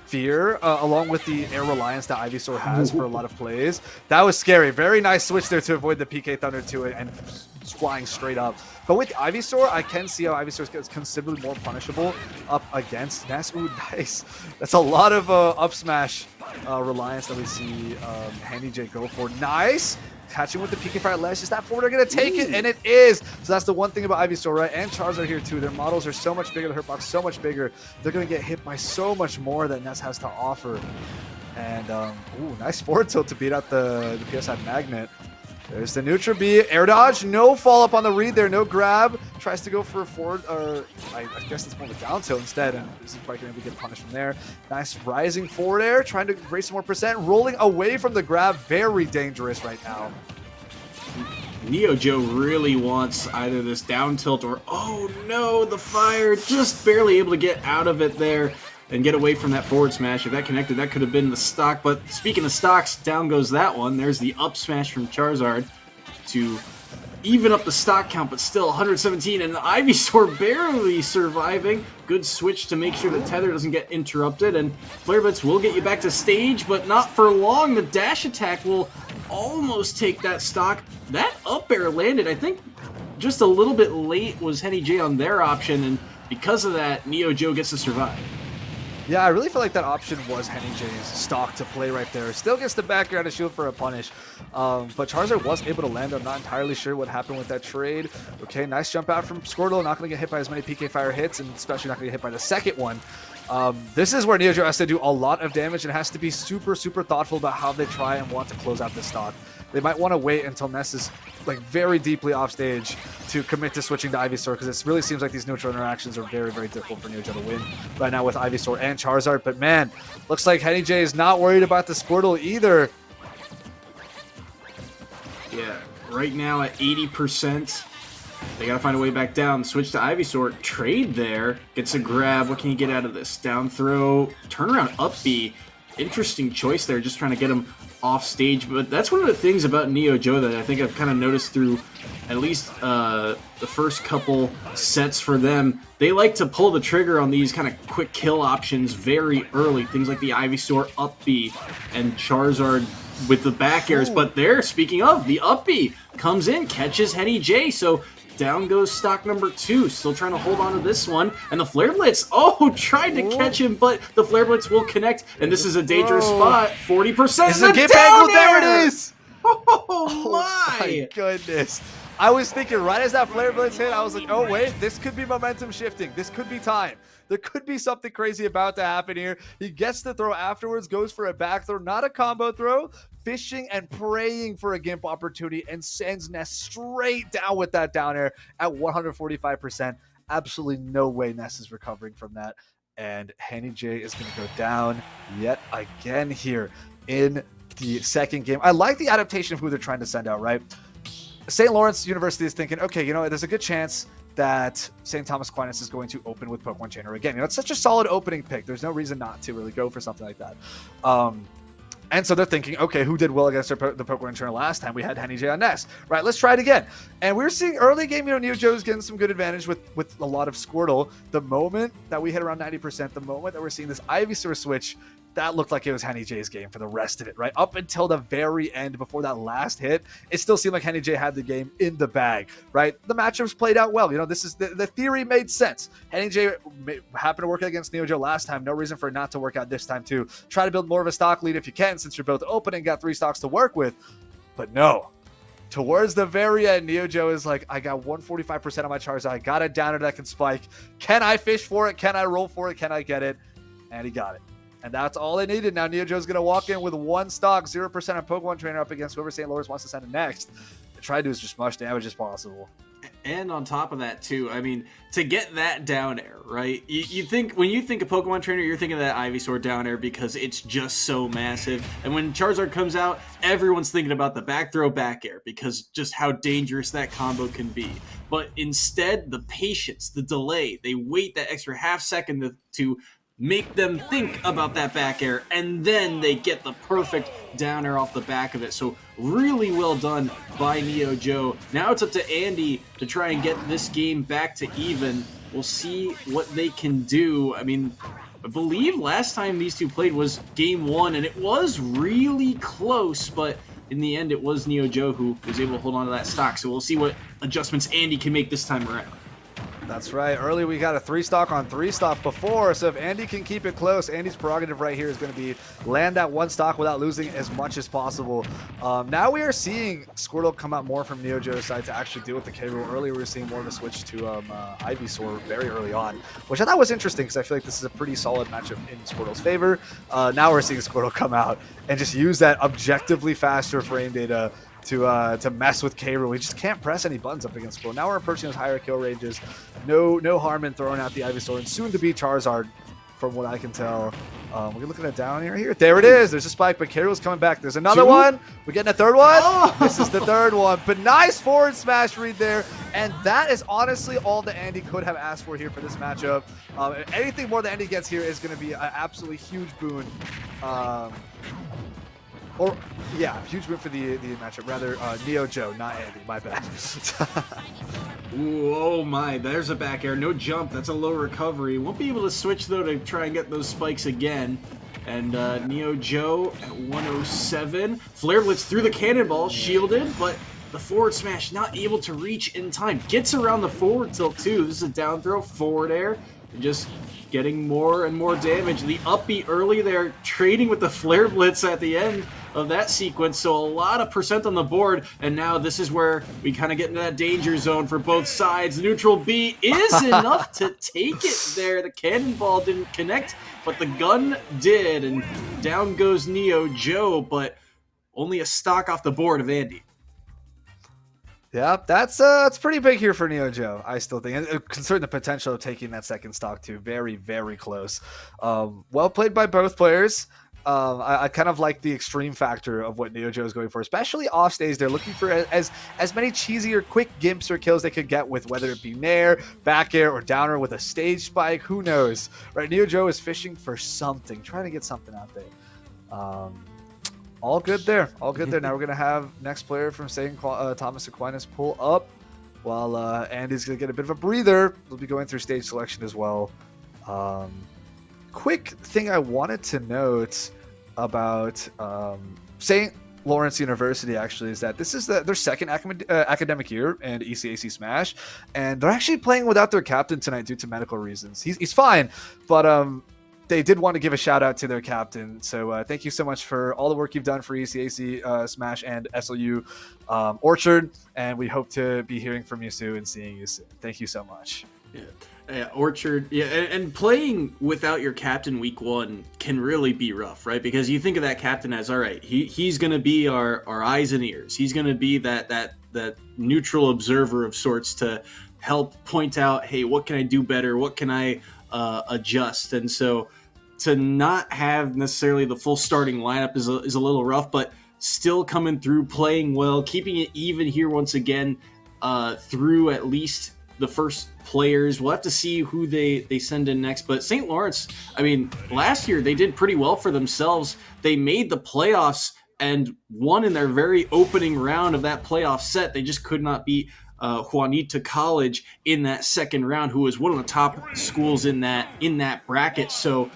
fear, along with the air reliance that Ivysaur has for a lot of plays. That was scary. Very nice switch there to avoid the PK Thunder to it and flying straight up. But with Ivysaur, I can see how Ivysaur is considerably more punishable up against Ness. Ooh, nice. That's a lot of up smash reliance that we see Henny J go for. Nice. Catching with the PK Fire ledge. Is that forwarder going to take it? And it is. So that's the one thing about Ivysaur, right? And Charizard here too. Their models are so much bigger. The hurt box so much bigger. They're going to get hit by so much more that Ness has to offer. And ooh, nice forward tilt to beat out the PSI Magnet. There's the neutral B, air dodge, no follow up on the read there, no grab. Tries to go for a forward, or I guess it's more of a down tilt instead, and this is probably going to get punished from there. Nice rising forward air, trying to raise some more percent, rolling away from the grab, very dangerous right now. Neo Joe really wants either this down tilt or, oh no, the fire, just barely able to get out of it there and get away from that forward smash. If that connected, that could have been the stock. But speaking of stocks, down goes that one. There's the up smash from Charizard to even up the stock count, but still 117. And the Ivysaur barely surviving. Good switch to make sure the tether doesn't get interrupted. And Flare Blitz will get you back to stage, but not for long. The dash attack will almost take that stock. That up air landed, I think, just a little bit late was Henny J on their option. And because of that, Neo Joe gets to survive. Yeah, I really feel like that option was Henny J's stock to play right there. Still gets the back air to shield for a punish. But Charizard was able to land. I'm not entirely sure what happened with that trade. Okay, nice jump out from Squirtle. Not going to get hit by as many PK Fire hits, and especially not going to get hit by the second one. This is where Neo Joe has to do a lot of damage and has to be super, super thoughtful about how they try and want to close out this stock. They might want to wait until Ness is like very deeply off stage to commit to switching to Ivysaur, because it really seems like these neutral interactions are very, very difficult for Neo Joe to win right now with Ivysaur and Charizard. But man, looks like Henny J is not worried about the Squirtle either. Yeah, right now at 80%. They gotta find a way back down. Switch to Ivysaur. Trade there. Gets a grab. What can you get out of this? Down throw. Turnaround up B. Interesting choice there. Just trying to get him off stage. But that's one of the things about Neo Joe that I think I've kind of noticed through at least the first couple sets for them. They like to pull the trigger on these kind of quick kill options very early. Things like the Ivysaur up B and Charizard with the back airs. But there, speaking of, the up B comes in, catches Henny J. So down goes stock number 2. Still trying to hold on to this one. And the Flare Blitz, tried to catch him, but the Flare Blitz will connect. And this is a dangerous spot. 40%. Is the get angle? There it is! Oh my goodness. I was thinking right as that Flare Blitz hit, I was like, oh wait, this could be momentum shifting. This could be time. There could be something crazy about to happen here. He gets the throw afterwards, goes for a back throw, not a combo throw, fishing and praying for a gimp opportunity, and sends Ness straight down with that down air at 145%. Absolutely no way Ness is recovering from that. And Henny J is going to go down yet again here in the second game. I like the adaptation of who they're trying to send out, right? St. Lawrence University is thinking, okay, there's a good chance that St. Thomas Aquinas is going to open with Pokemon Trainer again. It's such a solid opening pick. There's no reason not to really go for something like that. And so they're thinking, okay, who did well against the Pokemon Trainer last time? We had Henny J on Ness. Right, let's try it again. And we're seeing early game, Neo Joe's getting some good advantage with a lot of Squirtle. The moment that we hit around 90%, the moment that we're seeing this Ivysaur switch, that looked like it was Henny J's game for the rest of it, right? Up until the very end, before that last hit, it still seemed like Henny J had the game in the bag, right? The matchups played out well. This is the theory made sense. Henny J happened to work against Neo Joe last time. No reason for it not to work out this time too. Try to build more of a stock lead if you can, since you're both open and got 3 stocks to work with. But no. Towards the very end, Neo Joe is like, I got 145% of my Charizard. I got a downer that can spike. Can I fish for it? Can I roll for it? Can I get it? And he got it. And that's all they needed. Now Neo Joe's going to walk in with 1 stock, 0% on Pokemon Trainer up against whoever St. Lawrence wants to send it next. Try to do as much damage as possible. And on top of that, too, I mean, to get that down air, right? You think, when you think of Pokemon Trainer, you're thinking of that Ivysaur down air because it's just so massive. And when Charizard comes out, everyone's thinking about the back throw back air because just how dangerous that combo can be. But instead, the patience, the delay, they wait that extra half second to make them think about that back air, and then they get the perfect down air off the back of it. So really well done by Neo Joe. Now it's up to Andy to try and get this game back to even. We'll see what they can do. I mean, I believe last time these two played was game 1, and it was really close, but in the end it was Neo Joe who was able to hold on to that stock. So we'll see what adjustments Andy can make this time around. That's right. Early we got a 3 stock on 3 stock before, so if Andy can keep it close, Andy's prerogative right here is going to be land that 1 stock without losing as much as possible. Now we are seeing Squirtle come out more from Neo Joe's side to actually deal with the K-Rool. Earlier we were seeing more of a switch to Ivysaur very early on, which I thought was interesting because I feel like this is a pretty solid matchup in Squirtle's favor. Now we're seeing Squirtle come out and just use that objectively faster frame data to mess with K-Rool. We just can't press any buttons up against Squirtle. Now we're approaching those higher kill ranges. No harm in throwing out the Ivysaur and soon to be Charizard, from what I can tell. We're looking at down here. There it is. There's a spike, but K-Rool's coming back. There's another one. We're getting a third one. Oh! This is the third one. But nice forward smash read there. And that is honestly all that Andy could have asked for here for this matchup. Anything more that Andy gets here is going to be an absolutely huge boon. Huge win for the matchup. Rather, Neo Joe, not Andy. My bad. Ooh, oh my, there's a back air. No jump. That's a low recovery. Won't be able to switch, though, to try and get those spikes again. And Neo Joe at 107. Flare Blitz through the cannonball, shielded, but the forward smash not able to reach in time. Gets around the forward tilt, too. This is a down throw, forward air. And just getting more and more damage. The up B early there, trading with the Flare Blitz at the end. of that sequence, so a lot of percent on the board, and now this is where we kind of get into that danger zone for both sides. Neutral B is enough to take it there. The cannonball didn't connect, but the gun did, and down goes Neo Joe, but only a stock off the board of Andy. Yeah, that's pretty big here for Neo Joe, I still think. And considering the potential of taking that second stock too, very, very close. Well played by both players. I kind of like the extreme factor of what Neo Joe is going for, especially off stage. They're looking for as many cheesy or quick gimps or kills they could get with, whether it be nair, back air, or downer with a stage spike. Who knows, right? Neo Joe is fishing for something, trying to get something out there. All good there. All good there. Now we're going to have next player from St. Thomas Aquinas pull up while Andy's going to get a bit of a breather. We'll be going through stage selection as well. Quick thing I wanted to note about St. Lawrence University actually is that this is their second academic year in ECAC Smash, and they're actually playing without their captain tonight due to medical reasons. He's fine, but they did want to give a shout out to their captain. So thank you so much for all the work you've done for ECAC Smash and SLU Orchard. And we hope to be hearing from you soon and seeing you soon. Thank you so much. Yeah, Orchard. Yeah, and playing without your captain week one can really be rough, right? Because you think of that captain as, all right, he's going to be our eyes and ears. He's going to be that neutral observer of sorts to help point out, hey, what can I do better? What can I adjust? And so to not have necessarily the full starting lineup is a little rough, but still coming through, playing well, keeping it even here once again through at least the first players. We'll have to see who they send in next. But St. Lawrence, I mean, last year they did pretty well for themselves. They made the playoffs and won in their very opening round of that playoff set. They just could not beat Juanita College in that second round, who was one of the top schools in that bracket. So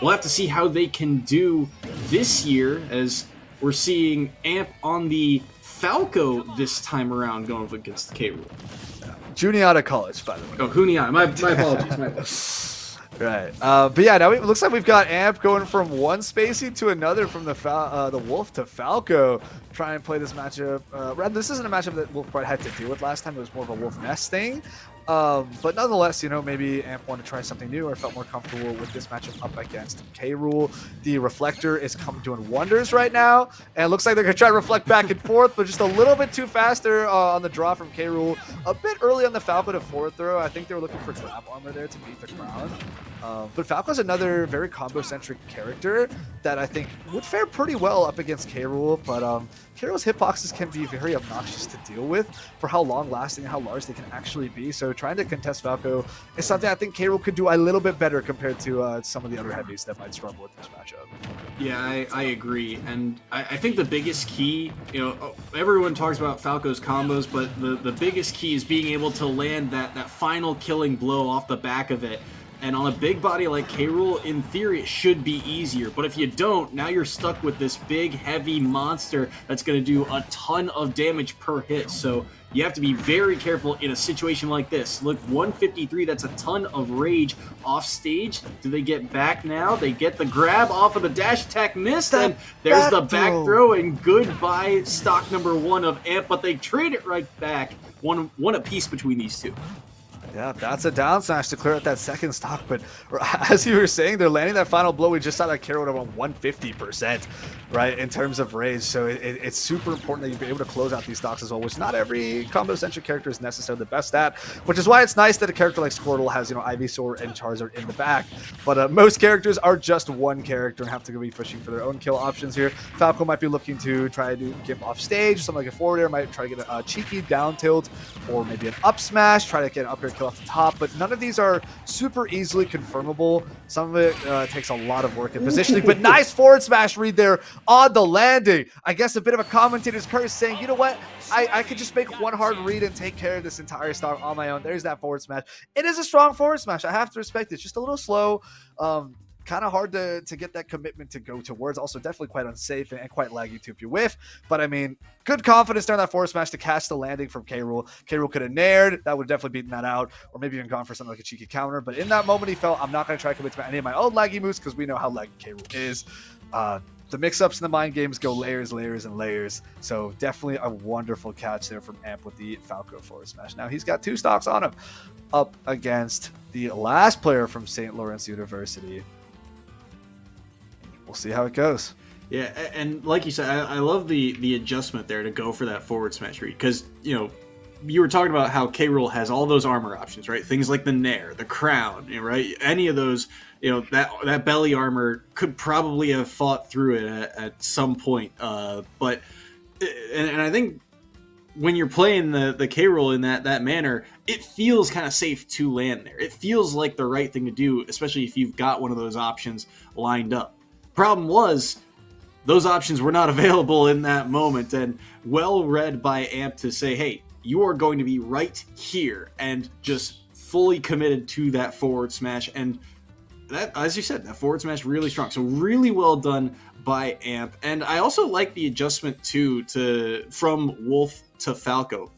we'll have to see how they can do this year, as we're seeing Amp on the Falco this time around going up against the K-Rule. Juniata College, by the way. Oh, Juniata. My apologies. Right. But yeah, now it looks like we've got Amp going from one spacey to another, from the Wolf to Falco. Try and play this matchup. Rather, this isn't a matchup that Wolf quite had to deal with last time. It was more of a Wolf Nest thing. But nonetheless, maybe Amp wanted to try something new or felt more comfortable with this matchup up against K-Rule. The Reflector is doing wonders right now, and it looks like they're going to try to reflect back and forth, but just a little bit too faster on the draw from K-Rule. A bit early on the Falco to forward throw. I think they were looking for trap armor there to beat the crown. But Falco's another very combo-centric character that I think would fare pretty well up against K-Rule, but K-Rule's hitboxes can be very obnoxious to deal with for how long-lasting and how large they can actually be. So trying to contest Falco is something I think K-Rule could do a little bit better compared to some of the other heavies that might struggle with this matchup. Yeah, I agree. And I think the biggest key, everyone talks about Falco's combos, but the biggest key is being able to land that final killing blow off the back of it. And on a big body like K-Rule, in theory, it should be easier. But if you don't, now you're stuck with this big, heavy monster that's going to do a ton of damage per hit. So you have to be very careful in a situation like this. Look, 153, that's a ton of rage off stage. Do they get back now? They get the grab off of the dash attack, missed, and there's the back throw, and goodbye stock number one of Amp, but they trade it right back. One apiece between these two. Yeah, that's a down smash to clear out that second stock. But as you were saying, they're landing that final blow. We just saw that K-Rule around 150%, right, in terms of rage. So it's super important that you be able to close out these stocks as well, which not every combo-centric character is necessarily the best at, which is why it's nice that a character like Squirtle has, Ivysaur and Charizard in the back. But most characters are just one character and have to be pushing for their own kill options here. Falco might be looking to try to get off stage. Something like a forward air might try to get a cheeky down tilt or maybe an up smash, try to get an up air kill off the top, but none of these are super easily confirmable. Some of it takes a lot of work and positioning, but nice forward smash read there on the landing. I guess a bit of a commentator's curse saying, you know what, I could just make one hard read and take care of this entire stock on my own. There's that forward smash. It is a strong forward smash. I have to respect it. It's just a little slow. Kind of hard to get that commitment to go towards. Also definitely quite unsafe and quite laggy too if you whiff. But I mean, good confidence during that forward smash to catch the landing from K-Rule. K-Rule could have nared. That would have definitely beaten that out. Or maybe even gone for something like a cheeky counter. But in that moment, he felt, I'm not going to try to commit to any of my own laggy moves because we know how laggy K-Rule is. the mix-ups and the mind games go layers, layers, and layers. So definitely a wonderful catch there from Amp with the Falco forward smash. Now he's got 2 stocks on him up against the last player from St. Lawrence University. We'll see how it goes. Yeah, and like you said, I love the adjustment there to go for that forward smash read, because, you were talking about how K-Rool has all those armor options, right? Things like the Nair, the Crown, right? Any of those, that belly armor could probably have fought through it at some point. But I think when you're playing the K-Rool in that manner, it feels kind of safe to land there. It feels like the right thing to do, especially if you've got one of those options lined up. Problem was, those options were not available in that moment, and well read by Amp to say, hey, you are going to be right here, and just fully committed to that forward smash. And that, as you said, that forward smash really strong. So really well done by Amp. And I also like the adjustment too from Wolf to Falco.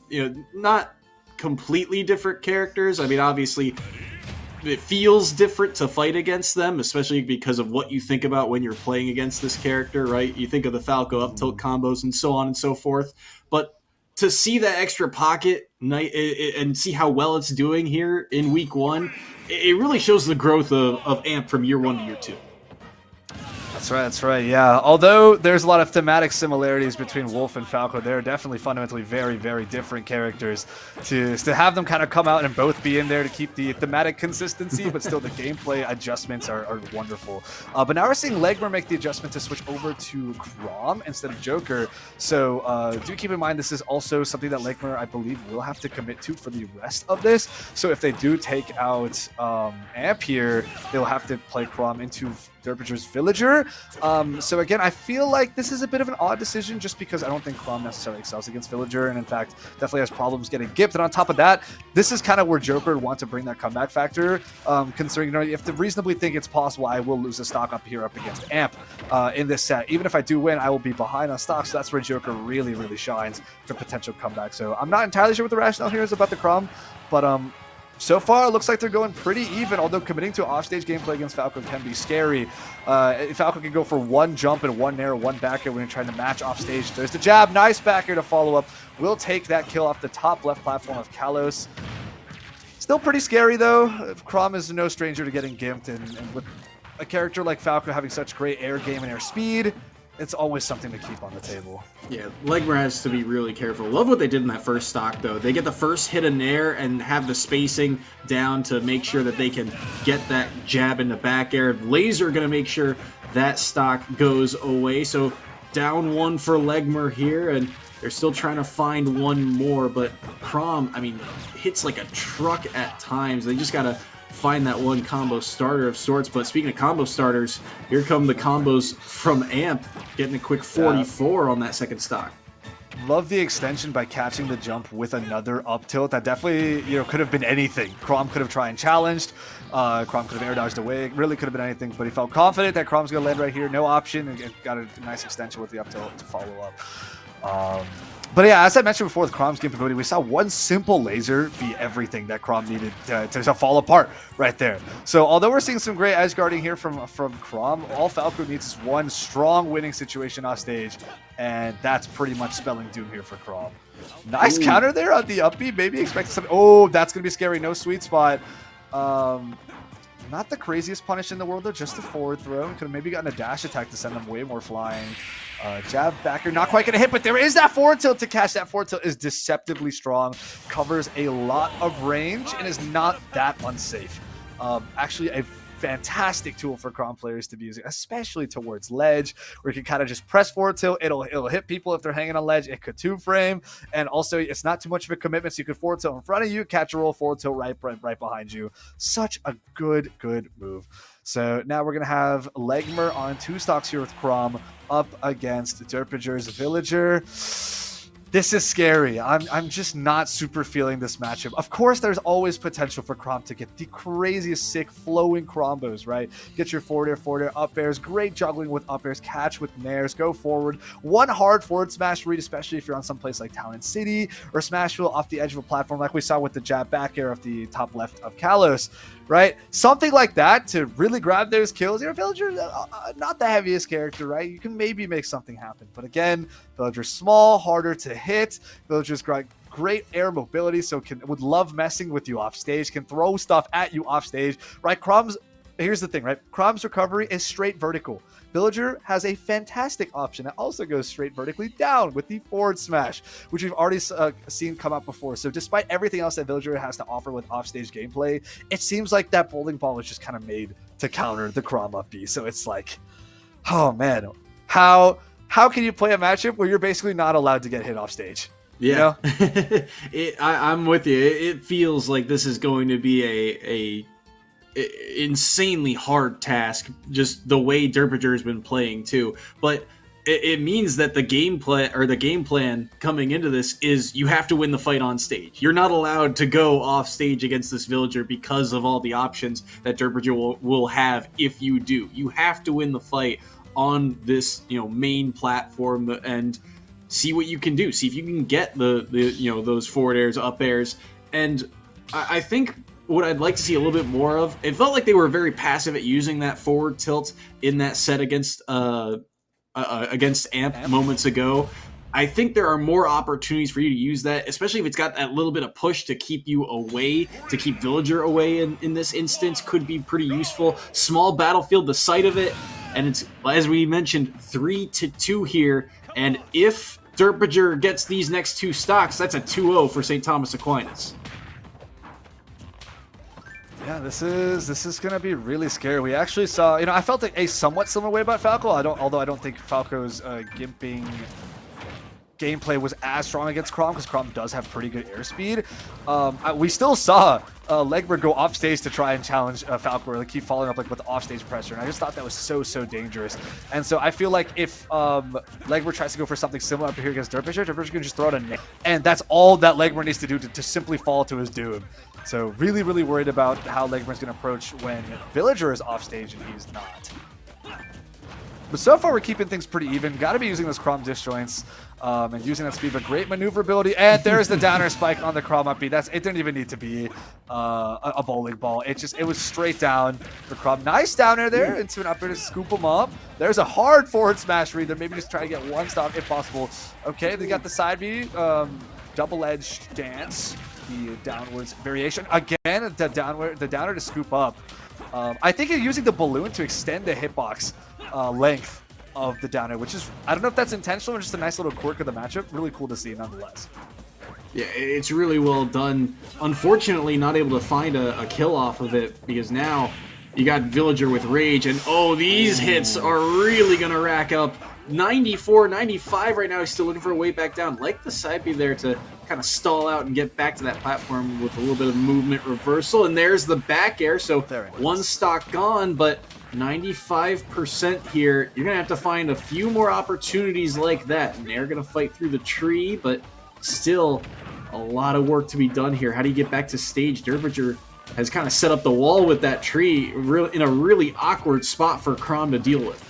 Not completely different characters. I mean, obviously it feels different to fight against them, especially because of what you think about when you're playing against this character, right? You think of the Falco up tilt combos and so on and so forth. But to see that extra pocket and see how well it's doing here in week 1, it really shows the growth of Amp from year 1 to year 2. That's right, yeah. Although there's a lot of thematic similarities between Wolf and Falco, they're definitely fundamentally very, very different characters. To have them kind of come out and both be in there to keep the thematic consistency, but still the gameplay adjustments are wonderful. But now we're seeing Legmer make the adjustment to switch over to Chrom instead of Joker. So do keep in mind this is also something that Legmer, I believe, will have to commit to for the rest of this. So if they do take out Amp here, they'll have to play Chrom into Derpager's Villager. So again, I feel like this is a bit of an odd decision just because I don't think Chrom necessarily excels against Villager, and in fact definitely has problems getting gipped. And on top of that, this is kind of where Joker would want to bring that comeback factor, considering you have to reasonably think it's possible I will lose a stock up here up against Amp in this set. Even if I do win, I will be behind on stock, so that's where Joker really, really shines for potential comeback. So I'm not entirely sure what the rationale here is about the Chrom, but so far, it looks like they're going pretty even, although committing to offstage gameplay against Falco can be scary. Falco can go for 1 jump and 1 nair, 1 back air when you're trying to match offstage. There's the jab, nice back air to follow up. Will take that kill off the top left platform of Kalos. Still pretty scary, though. Chrom is no stranger to getting gimped, and with a character like Falco having such great air game and air speed, it's always something to keep on the table. Yeah, Legmer has to be really careful. Love what they did in that first stock, though. They get the first hit in Nair and have the spacing down to make sure that they can get that jab in the back air. Laser going to make sure that stock goes away. So down 1 for Legmer here, and they're still trying to find 1 more. But Chrom, I mean, hits like a truck at times. They just got to find that 1 combo starter of sorts. But speaking of combo starters, here come the combos from Amp, getting a quick 44 on that second stock. Love the extension by catching the jump with another up tilt. That definitely, could have been anything. Chrom could have tried and challenged. Chrom could have air dodged away. It really could have been anything, but he felt confident that Chrom's going to land right here. No option, and got a nice extension with the up tilt to follow up. But yeah, as I mentioned before with Chrom's capability, we saw 1 simple laser be everything that Chrom needed to fall apart right there. So although we're seeing some great edge guarding here from Chrom, all Falco needs is 1 strong winning situation off stage, and that's pretty much spelling doom here for Chrom. Nice counter there on the up B. Maybe expect some. Oh, that's going to be scary. No sweet spot. Not the craziest punish in the world, though. Just a forward throw. Could have maybe gotten a dash attack to send them way more flying. Jab backer, not quite going to hit, but there is that forward tilt to catch. That forward tilt is deceptively strong, covers a lot of range, and is not that unsafe. Actually, a fantastic tool for Chrom players to be using, especially towards ledge, where you can kind of just press forward tilt. It'll hit people if they're hanging on ledge. It could 2-frame, and also it's not too much of a commitment, so you could forward tilt in front of you, catch a roll, forward tilt right behind you. Such a good move. So now we're going to have Legmer on 2 stocks here with Chrom up against Derpager's Villager. This is scary. I'm just not super feeling this matchup. Of course, there's always potential for Chrom to get the craziest, sick, flowing combos, right? Get your forward air, up airs, great juggling with up airs, catch with nairs, go forward. One hard forward smash read, especially if you're on some place like Town and City, or smash wheel off the edge of a platform like we saw with the jab back air off the top left of Kalos, right? Something like that to really grab those kills. Villager, not the heaviest character, right? You can maybe make something happen. But again, Villager's small, harder to hit. Villager's got great air mobility, so would love messing with you off stage, can throw stuff at you off stage, right? Here's the thing, right? Chrom's recovery is straight vertical. Villager has a fantastic option that also goes straight vertically down with the forward smash, which we've already seen come out before. So despite everything else that Villager has to offer with offstage gameplay, it seems like that bowling ball was just kind of made to counter the Chrom up B. So it's like, oh man, how can you play a matchup where you're basically not allowed to get hit off stage? Yeah, You know? I'm with you. It feels like this is going to be a insanely hard task, just the way Derpinger has been playing too. But it means that the gameplay or the game plan coming into this is you have to win the fight on stage. You're not allowed to go off stage against this Villager because of all the options that Derpinger will have. If you do, you have to win the fight on this main platform and see what you can do. See if you can get the those forward airs, up airs, and I think what I'd like to see a little bit more of, it felt like they were very passive at using that forward tilt in that set against Amp moments ago. I think there are more opportunities for you to use that, especially if it's got that little bit of push to keep you away, to keep Villager away in this instance, could be pretty useful. Small battlefield, the sight of it, and it's, as we mentioned, 3-2 here, and if Derpinger gets these next two stocks, that's a 2-0 for St. Thomas Aquinas. Yeah, this is gonna be really scary. We actually saw, I felt a somewhat similar way about Falco. although I don't think Falco's gimping gameplay was as strong against Chrom, because Chrom does have pretty good airspeed. We still saw Legber go off stage to try and challenge Falco, or keep following up with offstage pressure, and I just thought that was so dangerous. And so I feel like if Legber tries to go for something similar up here against Derpinger can just throw out a nail, and that's all that Legber needs to do to simply fall to his doom. So really worried about how Legber's going to approach when Villager is off stage and he's not. But so far, we're keeping things pretty even. Got to be using those Chrom disjoints and using that speed, but great maneuverability. And there's the downer spike on the Chrom up B. It didn't even need to be a bowling ball. It was straight down for Chrom. Nice downer there into an up air to scoop him up. There's a hard forward smash read there. Maybe just try to get one stop if possible. Okay, they got the side B, double-edged dance. The downwards variation. Again, the downer to scoop up. I think you're using the balloon to extend the hitbox length of the downer, which is, I don't know if that's intentional or just a nice little quirk of the matchup. Really cool to see nonetheless. Yeah, it's really well done. Unfortunately, not able to find a kill off of it, because now you got Villager with Rage, and these hits are really going to rack up. 94, 95 right now. He's still looking for a way back down. Like the side B there to kind of stall out and get back to that platform with a little bit of movement reversal. And there's the back air. So one stock gone, but 95% here. You're going to have to find a few more opportunities like that. And they're going to fight through the tree, but still a lot of work to be done here. How do you get back to stage? Derpinger has kind of set up the wall with that tree in a really awkward spot for Chrom to deal with.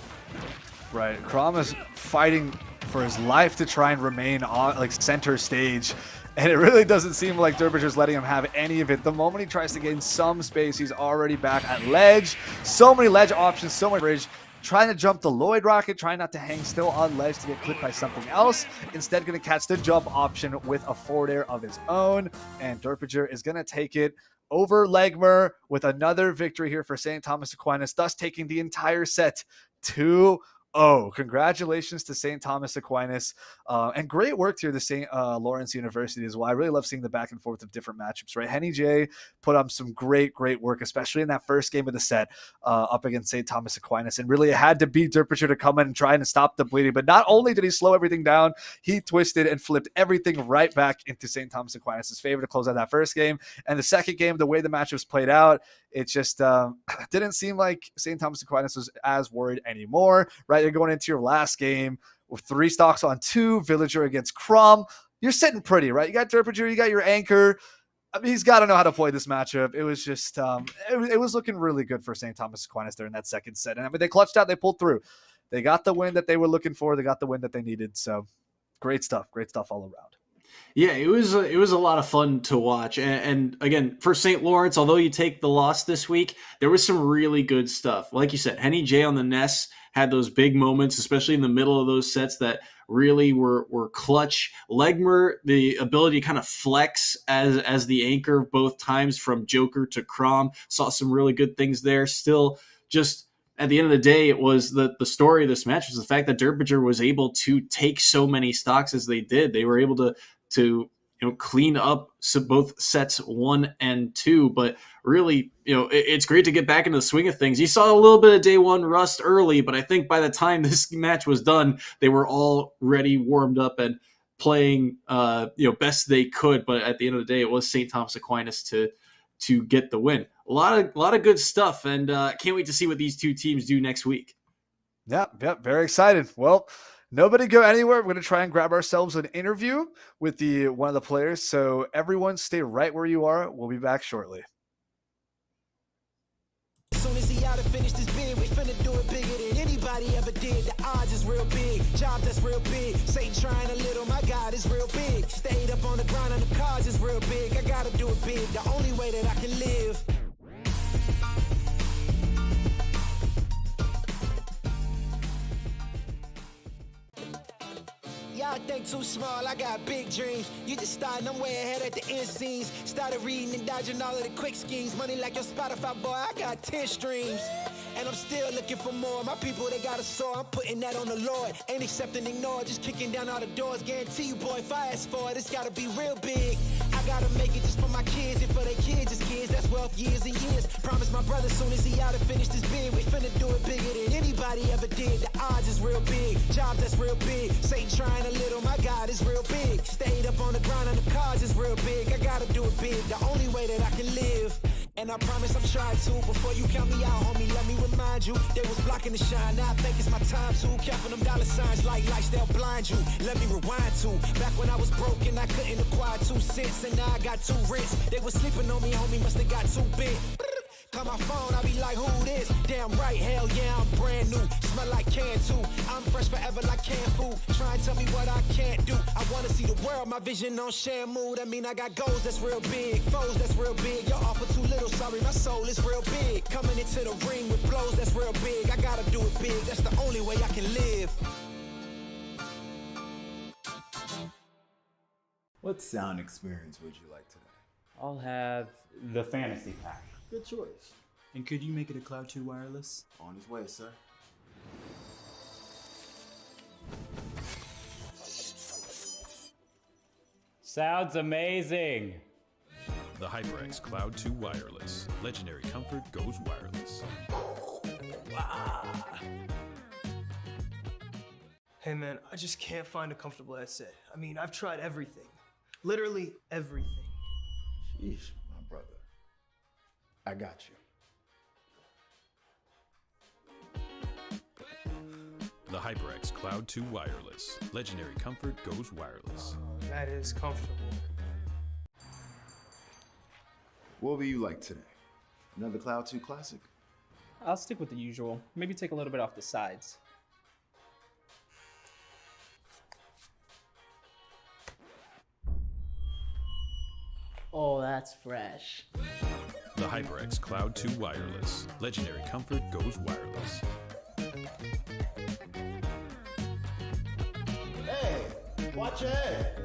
Right, Chrom is fighting for his life to try and remain on center stage, and it really doesn't seem like Derbinger's letting him have any of it. The moment he tries to gain some space, he's already back at ledge. So many ledge options, so much bridge. Trying to jump the Lloyd Rocket, trying not to hang still on ledge to get clipped by something else. Instead, going to catch the jump option with a forward air of his own, and Derpinger is going to take it over Legmer with another victory here for St. Thomas Aquinas, thus taking the entire set 2-0. Congratulations to St. Thomas Aquinas, and great work here to St. Lawrence University as well. I really love seeing the back and forth of different matchups, right? Henny J put up some great work, especially in that first game of the set up against St. Thomas Aquinas, and really had to beat Derpinger to come in and try and stop the bleeding. But not only did he slow everything down, he twisted and flipped everything right back into St. Thomas Aquinas' favor to close out that first game. And the second game, the way the matchups played out, it just didn't seem like St. Thomas Aquinas was as worried anymore, right? You're going into your last game with 3 stocks on 2, Villager against Chrom. you're sitting pretty, right? You got Derpinger, you got your anchor. I mean, he's got to know how to play this matchup. It was just, it was looking really good for St. Thomas Aquinas there in that second set. And I mean, they clutched out, they pulled through. They got the win that they were looking for. They got the win that they needed. So great stuff all around. Yeah, it was a lot of fun to watch. And again, for St. Lawrence, although you take the loss this week, there was some really good stuff. Like you said, Henny J on the Ness had those big moments, especially in the middle of those sets that really were clutch. Legmer, the ability to kind of flex as the anchor both times from Joker to Crom, saw some really good things there. Still, just at the end of the day, it was the story of this match was the fact that Derpinger was able to take so many stocks as they did. They were able to clean up both sets 1 and 2, but really, it's great to get back into the swing of things. You saw a little bit of day one rust early, but I think by the time this match was done, they were all ready, warmed up, and playing, best they could. But at the end of the day, it was St. Thomas Aquinas to get the win. A lot of good stuff, and can't wait to see what these two teams do next week. Yeah, very excited. Well, nobody go anywhere. We're going to try and grab ourselves an interview with one of the players. So everyone stay right where you are. We'll be back shortly. As soon as he out and finished his bid, we finna do it bigger than anybody ever did. The odds is real big, job that's real big. Satan trying a little, my God is real big. Stayed up on the grind on the cards is real big. I gotta do it big, the only way that I can live. Y'all think too small, I got big dreams. You just starting, I'm way ahead at the end scenes. Started reading and dodging all of the quick schemes. Money like your Spotify, boy, I got 10 streams. And I'm still looking for more. My people, they got a soar, I'm putting that on the Lord. Ain't accepting, ignore, just kicking down all the doors. Guarantee you, boy, if I ask for it, it's gotta be real big. I gotta make it just for my kids and for their kids' kids. That's wealth years and years. Promise my brother soon as he out and finished his bid, we finna do it bigger than anybody ever did. The odds is real big, job that's real big. Satan trying a little, my God is real big. Stayed up on the grind on the cards is real big. I gotta do it big, the only way that I can live. And I promise I'm trying to. Before you count me out, homie, let me remind you. They was blocking the shine, now I think it's my time to. Counting them dollar signs like lights, they'll blind you. Let me rewind to back when I was broke and I couldn't acquire 2 cents. And now I got 2 rents. They was sleeping on me, homie, must have got too big. Call my phone, I be like, who this? Damn right, hell yeah, I'm brand new. Smell like can too. I'm fresh forever like canned food. Try and tell me what I can't do. I wanna see the world, my vision on Shamu. That mean I got goals that's real big, foes that's real big. Your offer too little, sorry, my soul is real big. Coming into the ring with blows that's real big. I gotta do it big, that's the only way I can live. What sound experience would you like today? I'll have the fantasy pack. Good choice. And could you make it a Cloud 2 wireless? On his way, sir. Sounds amazing. The HyperX Cloud 2 Wireless. Legendary comfort goes wireless. Hey man, I just can't find a comfortable headset. I mean, I've tried everything. Literally everything. Sheesh, my brother. I got you. The HyperX Cloud 2 Wireless. Legendary comfort goes wireless. That is comfortable. What will you like today? Another Cloud 2 classic? I'll stick with the usual. Maybe take a little bit off the sides. Oh, that's fresh. The HyperX Cloud 2 Wireless. Legendary comfort goes wireless. Hey, watch your head.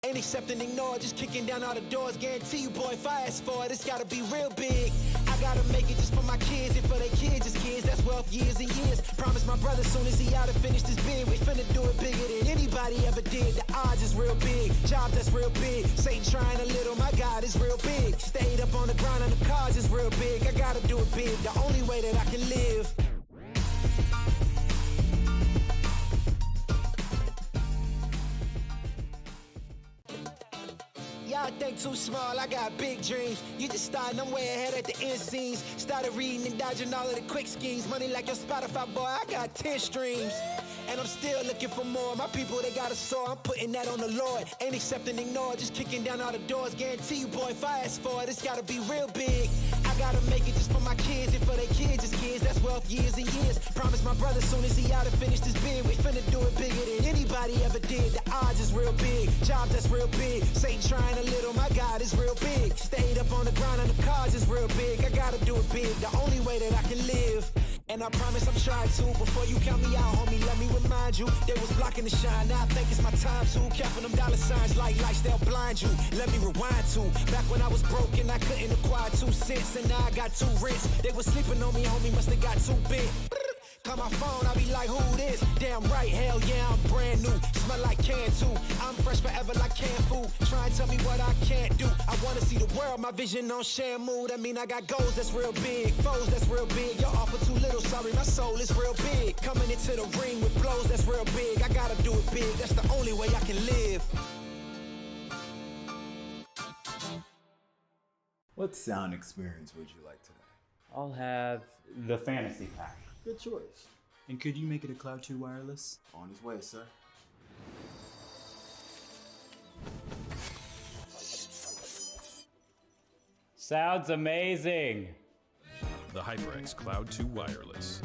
Ain't accepting, ignore, just kicking down all the doors. Guarantee you, boy, if I ask for it, it's gotta be real big. I gotta make it just for my kids and for their kids' kids. That's wealth years and years. Promise my brother soon as he out and finished his bid, we finna do it bigger than anybody ever did. The odds is real big, job that's real big. Satan trying a little, my God is real big. Stayed up on the grind on the cards is real big. I gotta do it big, the only way that I can live. Y'all think too small, I got big dreams. You just starting, I'm way ahead at the end scenes. Started reading and dodging all of the quick schemes. Money like your Spotify, boy, I got 10 streams. And I'm still looking for more. My people, they got a sore. I'm putting that on the Lord. Ain't accepting, ignore. Just kicking down all the doors. Guarantee you, boy, if I ask for it, it's gotta be real big. I gotta make it just for my kids and for their kids' kids. That's wealth years and years. Promise my brother soon as he out and finished his bid, we finna do it bigger than anybody ever did. The odds is real big. Jobs that's real big. Satan trying a little. My God is real big. Stayed up on the ground and the cars is real big. I gotta do it big. The only way that I can live. And I promise I'm trying to. Before you count me out, homie, let me remind you. They was blocking the shine. Now I think it's my time to. Counting them dollar signs like lights, they'll blind you. Let me rewind to. Back when I was broke and I couldn't acquire 2 cents. And now I got 2 rents. They was sleeping on me, homie, must have got too big. Call my phone, I be like, who this? Damn right, hell yeah, I'm brand new. Smell like can too. I'm fresh forever like canned food. Try and tell me what I can't do. I wanna see the world, my vision on Shamu. That mean I got goals that's real big, foes that's real big. Y'all offer too little, sorry, my soul is real big. Coming into the ring with blows that's real big. I gotta do it big, that's the only way I can live. What sound experience would you like today? I'll have the fantasy pack. Good choice. And could you make it a Cloud 2 wireless? On his way, sir. Sounds amazing. The HyperX Cloud 2 Wireless.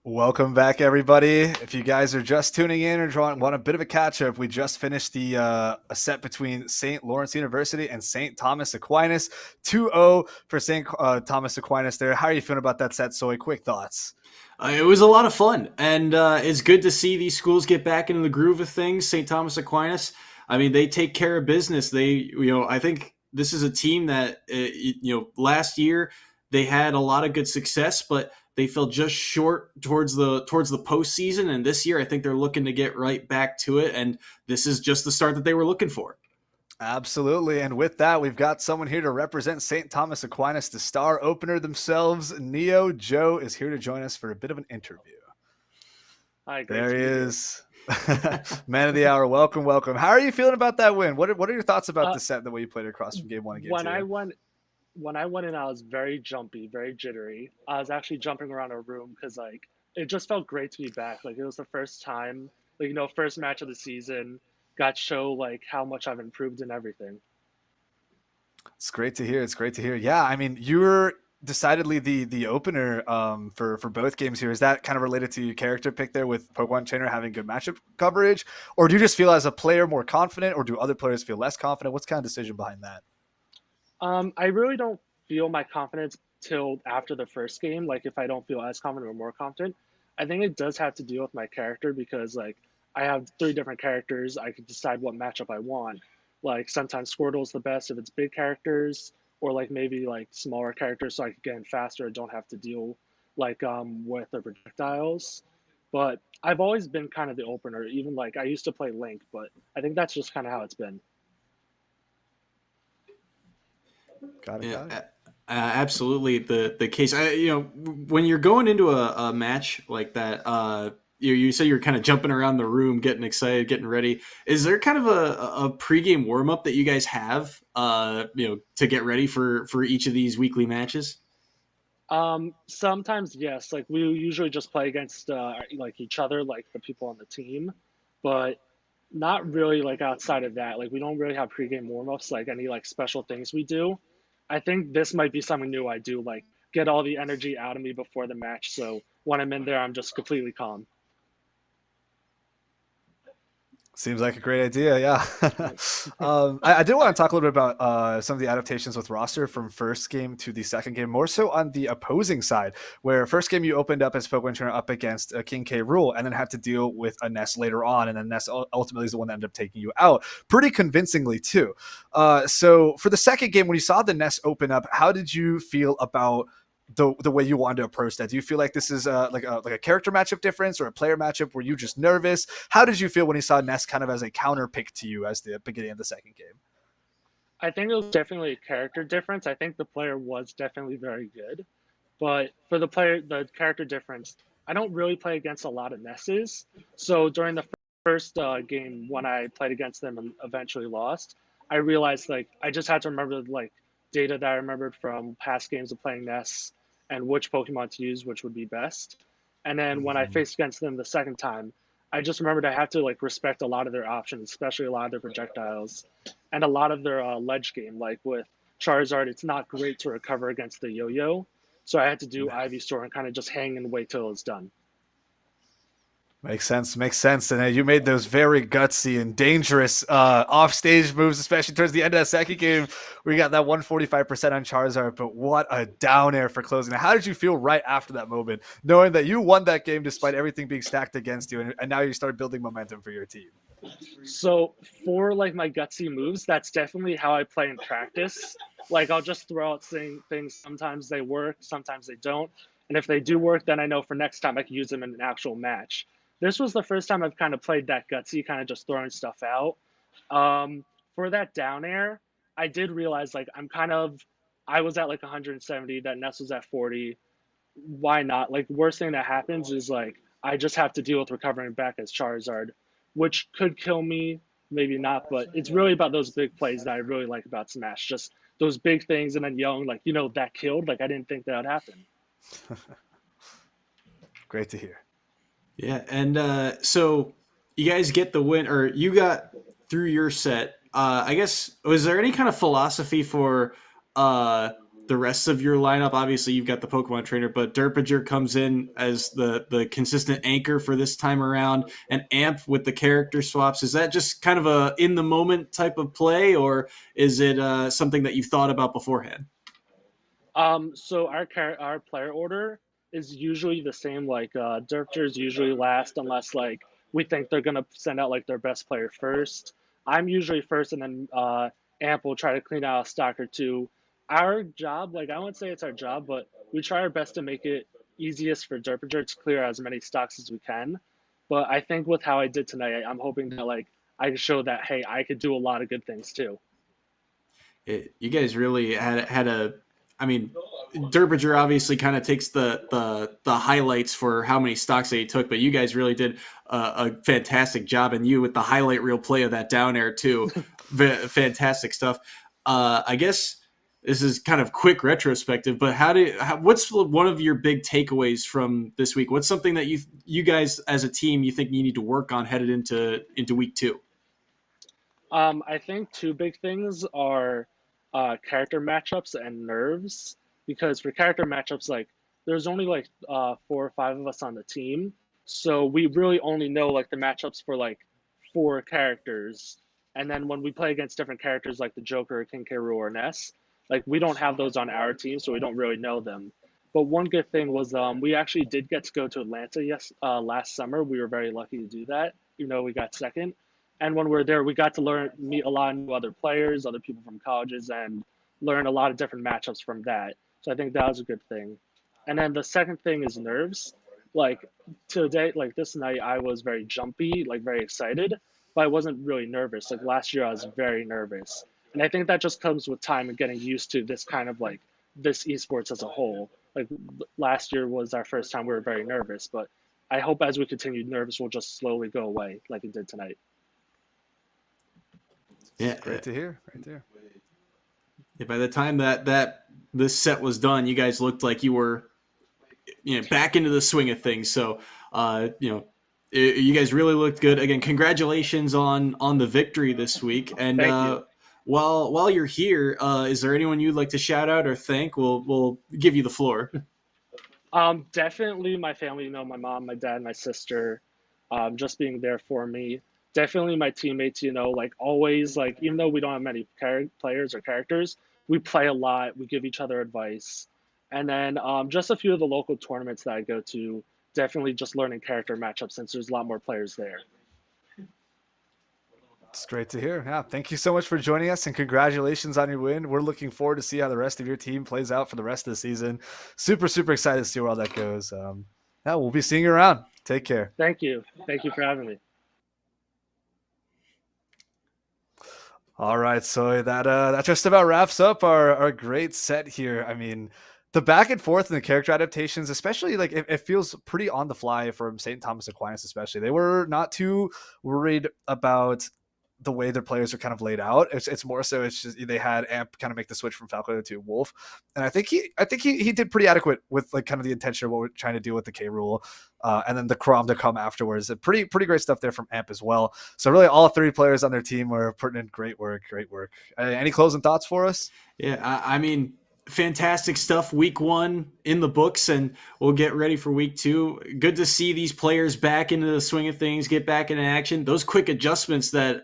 Welcome back, everybody. If you guys are just tuning in or want a bit of a catch-up, we just finished the a set between St. Lawrence University and St. Thomas Aquinas. 2-0 for St. Thomas Aquinas there. How are you feeling about that set, Soy? Quick thoughts. It was a lot of fun, and it's good to see these schools get back into the groove of things. St. Thomas Aquinas, I mean, they take care of business. I think this is a team that, last year they had a lot of good success, but they fell just short towards the postseason. And this year, I think they're looking to get right back to it. And this is just the start that they were looking for. Absolutely. And with that, we've got someone here to represent St. Thomas Aquinas, the star opener themselves. Neo Joe is here to join us for a bit of an interview. Hi, there he is. Man of the hour. Welcome, welcome. How are you feeling about that win? What are your thoughts about the set, the way you played across from game 1 and game 2? When I went in, I was very jumpy, very jittery. I was actually jumping around a room because, it just felt great to be back. It was the first time, first match of the season. Got to show, how much I've improved in everything. It's great to hear. It's great to hear. Yeah, I mean, you're decidedly the opener for both games here. Is that kind of related to your character pick there with Pokemon Trainer having good matchup coverage? Or do you just feel as a player more confident, or do other players feel less confident? What's kind of decision behind that? I really don't feel my confidence till after the first game. If I don't feel as confident or more confident, I think it does have to deal with my character because I have 3 different characters. I can decide what matchup I want. Sometimes Squirtle's the best if it's big characters, or maybe smaller characters so I can get in faster and don't have to deal with the projectiles. But I've always been kind of the opener. Even I used to play Link, but I think that's just kind of how it's been. Got it. Absolutely the case. When you're going into a match like that, you say you're kind of jumping around the room, getting excited, getting ready. Is there kind of a pregame warm up that you guys have, to get ready for each of these weekly matches? Sometimes yes. We usually just play against each other, the people on the team, but not really outside of that. We don't really have pregame warm ups, any special things we do. I think this might be something new I do, get all the energy out of me before the match. So when I'm in there, I'm just completely calm. Seems like a great idea, yeah. I did want to talk a little bit about some of the adaptations with roster from first game to the second game, more so on the opposing side, where first game you opened up as Pokemon Trainer up against King K. Rool and then had to deal with a Ness later on, and then Ness ultimately is the one that ended up taking you out pretty convincingly too. So for the second game, when you saw the Ness open up, how did you feel about the way you wanted to approach that? Do you feel like this is like a character matchup difference or a player matchup? Were you just nervous? How did you feel when you saw Ness kind of as a counter pick to you as the beginning of the second game? I think it was definitely a character difference. I think the player was definitely very good, but for the character difference, I don't really play against a lot of Nesses. So during the first game, when I played against them and eventually lost, I realized I just had to remember data that I remembered from past games of playing Ness. and which Pokemon to use, which would be best. And then when I faced against them the second time, I just remembered I have to like respect a lot of their options, especially a lot of their projectiles and a lot of their ledge game. Like with Charizard, it's not great to recover against the yo-yo. So I had to do Ivysaur and kind of just hang and wait till it's done. Makes sense. Makes sense. And you made those very gutsy and dangerous off-stage moves, especially towards the end of that second game where you got that 145% on Charizard. But what a down air for closing. How did you feel right after that moment, knowing that you won that game despite everything being stacked against you, and now you start building momentum for your team? So for like my gutsy moves, that's definitely how I play in practice. Like I'll just throw out things. Sometimes they work, sometimes they don't. And if they do work, then I know for next time I can use them in an actual match. This was the first time I've kind of played that gutsy, kind of just throwing stuff out. For that down air, I did realize like I was at like 170, that Ness was at 40. Why not? Like worst thing that happens is like I just have to deal with recovering back as Charizard, which could kill me, maybe not, but it's really about those big plays that I really like about Smash. Just those big things and then yelling like, that killed. Like I didn't think that would happen. Great to hear. Yeah, and so you guys get the win, or you got through your set. I guess, was there any kind of philosophy for the rest of your lineup? Obviously, you've got the Pokemon trainer, but Derpager comes in as the consistent anchor for this time around, and Amp with the character swaps. Is that just kind of a in-the-moment type of play, or is it something that you've thought about beforehand? So our player order is usually the same. Like Derpager is usually last unless like we think they're gonna send out like their best player first. I'm usually first, and then Amp will try to clean out a stock or two. Our job, like I wouldn't say it's our job, but we try our best to make it easiest for Derpager to clear as many stocks as we can. But I think with how I did tonight, I'm hoping that like I can show that hey, I could do a lot of good things too. You guys really had a. I mean, Derpager obviously kind of takes the highlights for how many stocks that he took, but you guys really did a fantastic job, and you with the highlight reel play of that down air too. Fantastic stuff. I guess this is kind of quick retrospective, but what's one of your big takeaways from this week? What's something that you guys as a team you think you need to work on headed into week 2? I think two big things are character matchups and nerves, because for character matchups, like there's only like 4 or 5 of us on the team, so we really only know like the matchups for like 4 characters, and then when we play against different characters like the Joker, King K. Rool, or Ness, like we don't have those on our team, so we don't really know them. But one good thing was we actually did get to go to Atlanta last summer. We were very lucky to do that, even though we got second. And when we were there, we got to meet a lot of new other players, other people from colleges, and learn a lot of different matchups from that. So I think that was a good thing. And then the second thing is nerves. Like today, like this night, I was very jumpy, like very excited, but I wasn't really nervous. Like last year, I was very nervous. And I think that just comes with time and getting used to this kind of like this esports as a whole. Like last year was our first time we were very nervous, but I hope as we continue, nerves will just slowly go away like it did tonight. Yeah, Great to hear. Right there. Yeah, by the time that this set was done, you guys looked like you were, back into the swing of things. So, you guys really looked good. Again, congratulations on the victory this week. And Thank you. While you're here, is there anyone you'd like to shout out or thank? We'll give you the floor. Definitely my family. My mom, my dad, my sister, just being there for me. Definitely my teammates, like always, like even though we don't have many players or characters, we play a lot. We give each other advice. And then just a few of the local tournaments that I go to, definitely just learning character matchups since there's a lot more players there. It's great to hear. Yeah, thank you so much for joining us, and congratulations on your win. We're looking forward to see how the rest of your team plays out for the rest of the season. Super, super excited to see where all that goes. We'll be seeing you around. Take care. Thank you. Thank you for having me. All right, so that just about wraps up our great set here. I mean, the back and forth and the character adaptations, especially like it feels pretty on the fly from St. Thomas Aquinas, especially. They were not too worried about the way their players are kind of laid out. It's more so it's just they had Amp kind of make the switch from Falco to Wolf, and I think he did pretty adequate with like kind of the intention of what we're trying to do with the K rule, and then the Crom to come afterwards. Pretty great stuff there from Amp as well. So really, all three players on their team were putting in great work. Any closing thoughts for us? Yeah, I mean, fantastic stuff. Week 1 in the books, and we'll get ready for week 2. Good to see these players back into the swing of things, get back into action. Those quick adjustments that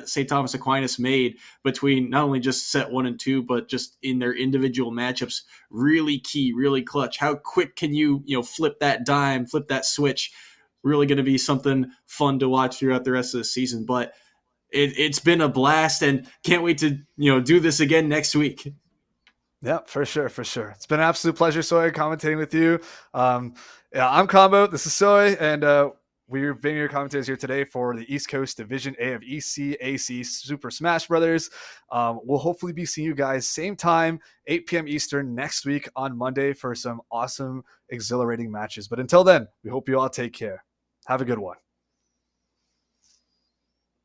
St. Thomas Aquinas made between not only just set 1 and 2, but just in their individual matchups, really key, really clutch. How quick can you flip that dime, flip that switch? Really going to be something fun to watch throughout the rest of the season. But it's been a blast, and can't wait to do this again next week. Yeah, for sure. It's been an absolute pleasure, Soy, commentating with you. I'm Combo. This is Soy, and we're being your commentators here today for the East Coast Division A of ECAC Super Smash Brothers. We'll hopefully be seeing you guys same time, 8 p.m. Eastern next week on Monday for some awesome, exhilarating matches. But until then, we hope you all take care. Have a good one.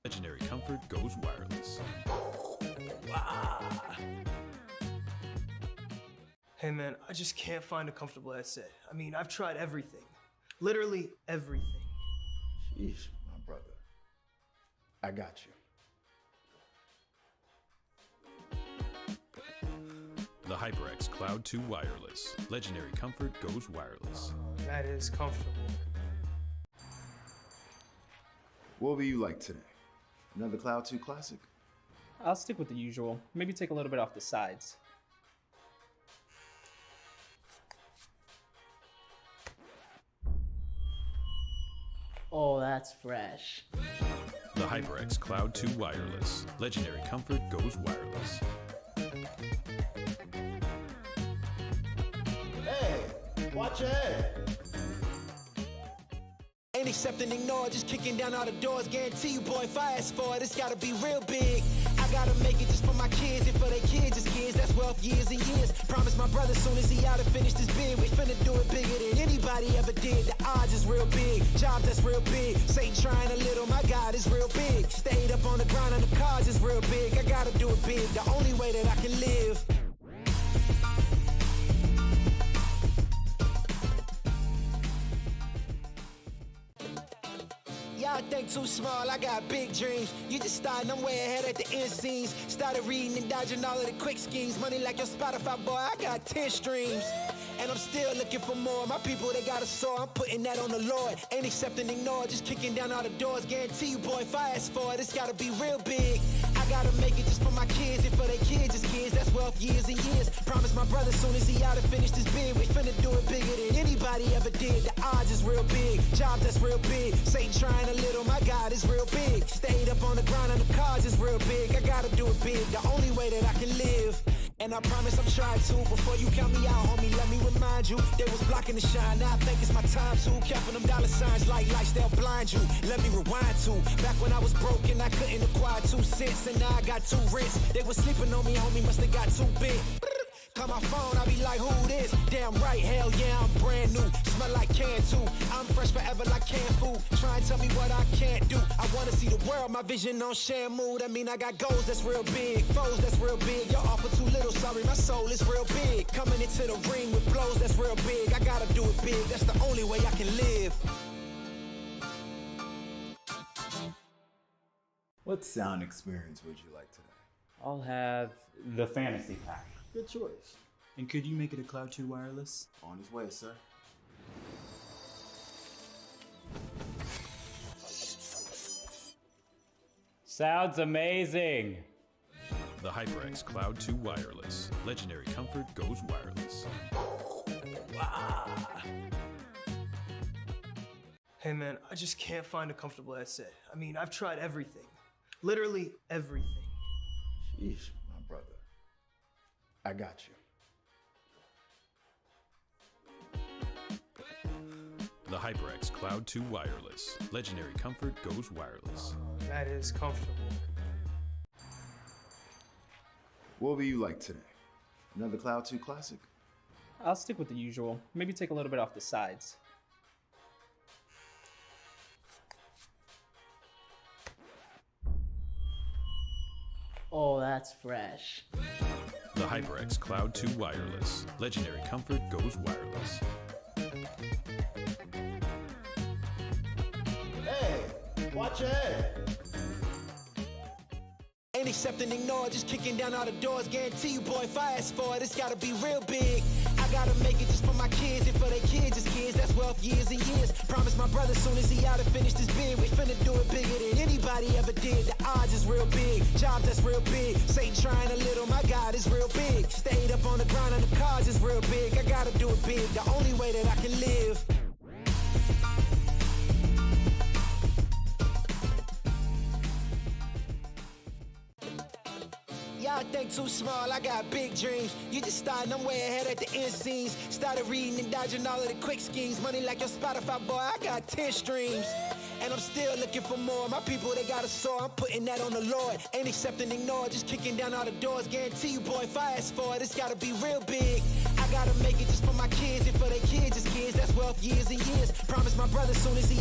Legendary comfort goes wireless. Hey man, I just can't find a comfortable headset. I mean, I've tried everything. Literally everything. Sheesh, my brother. I got you. The HyperX Cloud 2 Wireless. Legendary comfort goes wireless. That is comfortable. What will you like today? Another Cloud 2 classic? I'll stick with the usual. Maybe take a little bit off the sides. Oh, that's fresh. The HyperX Cloud 2 Wireless. Legendary comfort goes wireless. Hey, watch your head. Ain't accepting, ignore, just kicking down all the doors. Guarantee you, boy, if I ask for it, it's gotta be real big. I gotta make it just for my kids and for their kids, just kids. That's wealth years and years. Promise my brother soon as he out and finish this bid, we finna do it bigger than anybody ever did. The odds is real big, jobs that's real big. Satan trying a little, my God is real big. Stayed up on the grind on the cars is real big. I gotta do it big, the only way that I can live. Y'all think too small, I got big dreams. You just starting, I'm way ahead at the end scenes. Started reading and dodging all of the quick schemes. Money like your Spotify, boy, I got 10 streams. And I'm still looking for more. My people, they got a soar, I'm putting that on the Lord. Ain't accepting, ignore, just kicking down all the doors. Guarantee you, boy, if I ask for it, it's gotta be real big. I gotta make it just for my kids and for their kids, just kids. That's wealth years and years. Promise my brother soon as he out and finish this bid, we finna do it bigger than anybody ever did. The odds is real big, jobs that's real big. Satan trying a little, my God is real big. Stayed up on the grind on the cars is real big. I gotta do it big, the only way that I can live. And I promise I'm trying to. Before you count me out, homie, let me remind you. They was blocking the shine, now I think it's my time to. Capping them dollar signs like lights, they'll blind you. Let me rewind to. Back when I was broke and I couldn't acquire 2 cents. And now I got 2 rents. They was sleeping on me, homie, must have got too big. Call my phone, I be like, who this? Damn right, hell yeah, I'm brand new. Smell like can too. I'm fresh forever like canned food. Try and tell me what I can't do. I wanna see the world, my vision on Shamu. That mean I got goals that's real big, foes that's real big. Y'all offer too little, sorry, my soul is real big. Coming into the ring with blows that's real big. I gotta do it big, that's the only way I can live. What sound experience would you like today? I'll have the fantasy pack. Good choice. And could you make it a Cloud 2 wireless? On his way, sir. Sounds amazing. The HyperX Cloud 2 Wireless. Legendary comfort goes wireless. Hey man, I just can't find a comfortable headset. I mean, I've tried everything. Literally everything. Sheesh, my brother. I got you. The HyperX Cloud 2 Wireless. Legendary comfort goes wireless. That is comfortable. What will you like today? Another Cloud 2 classic? I'll stick with the usual. Maybe take a little bit off the sides. Oh, that's fresh. The HyperX Cloud 2 Wireless. Legendary comfort goes wireless. Hey, watch your head. Ain't accepting, ignore, just kicking down all the doors. Guarantee you, boy, if I ask for it, it's gotta be real big. I gotta make it just for my kids and for their kids, just kids. That's wealth years and years. Promise my brother soon as he out and finish this bid, we finna do it bigger than anybody ever did. The odds is real big, jobs that's real big. Satan trying a little, my God is real big. Stayed up on the grind on the cards is real big. I gotta do it big, the only way that I can live. Y'all think too small, I got big dreams. You just starting, I'm way ahead at the end scenes. Started reading and dodging all of the quick schemes. Money like your Spotify, boy, I got 10 streams. And I'm still looking for more. My people, they got a soar, I'm putting that on the Lord. Ain't accepting, ignore, just kicking down all the doors. Guarantee you, boy, if I ask for it, it's gotta be real big. I gotta make it just for my kids and for their kids, just kids. That's wealth years and years. Promise my brother soon as he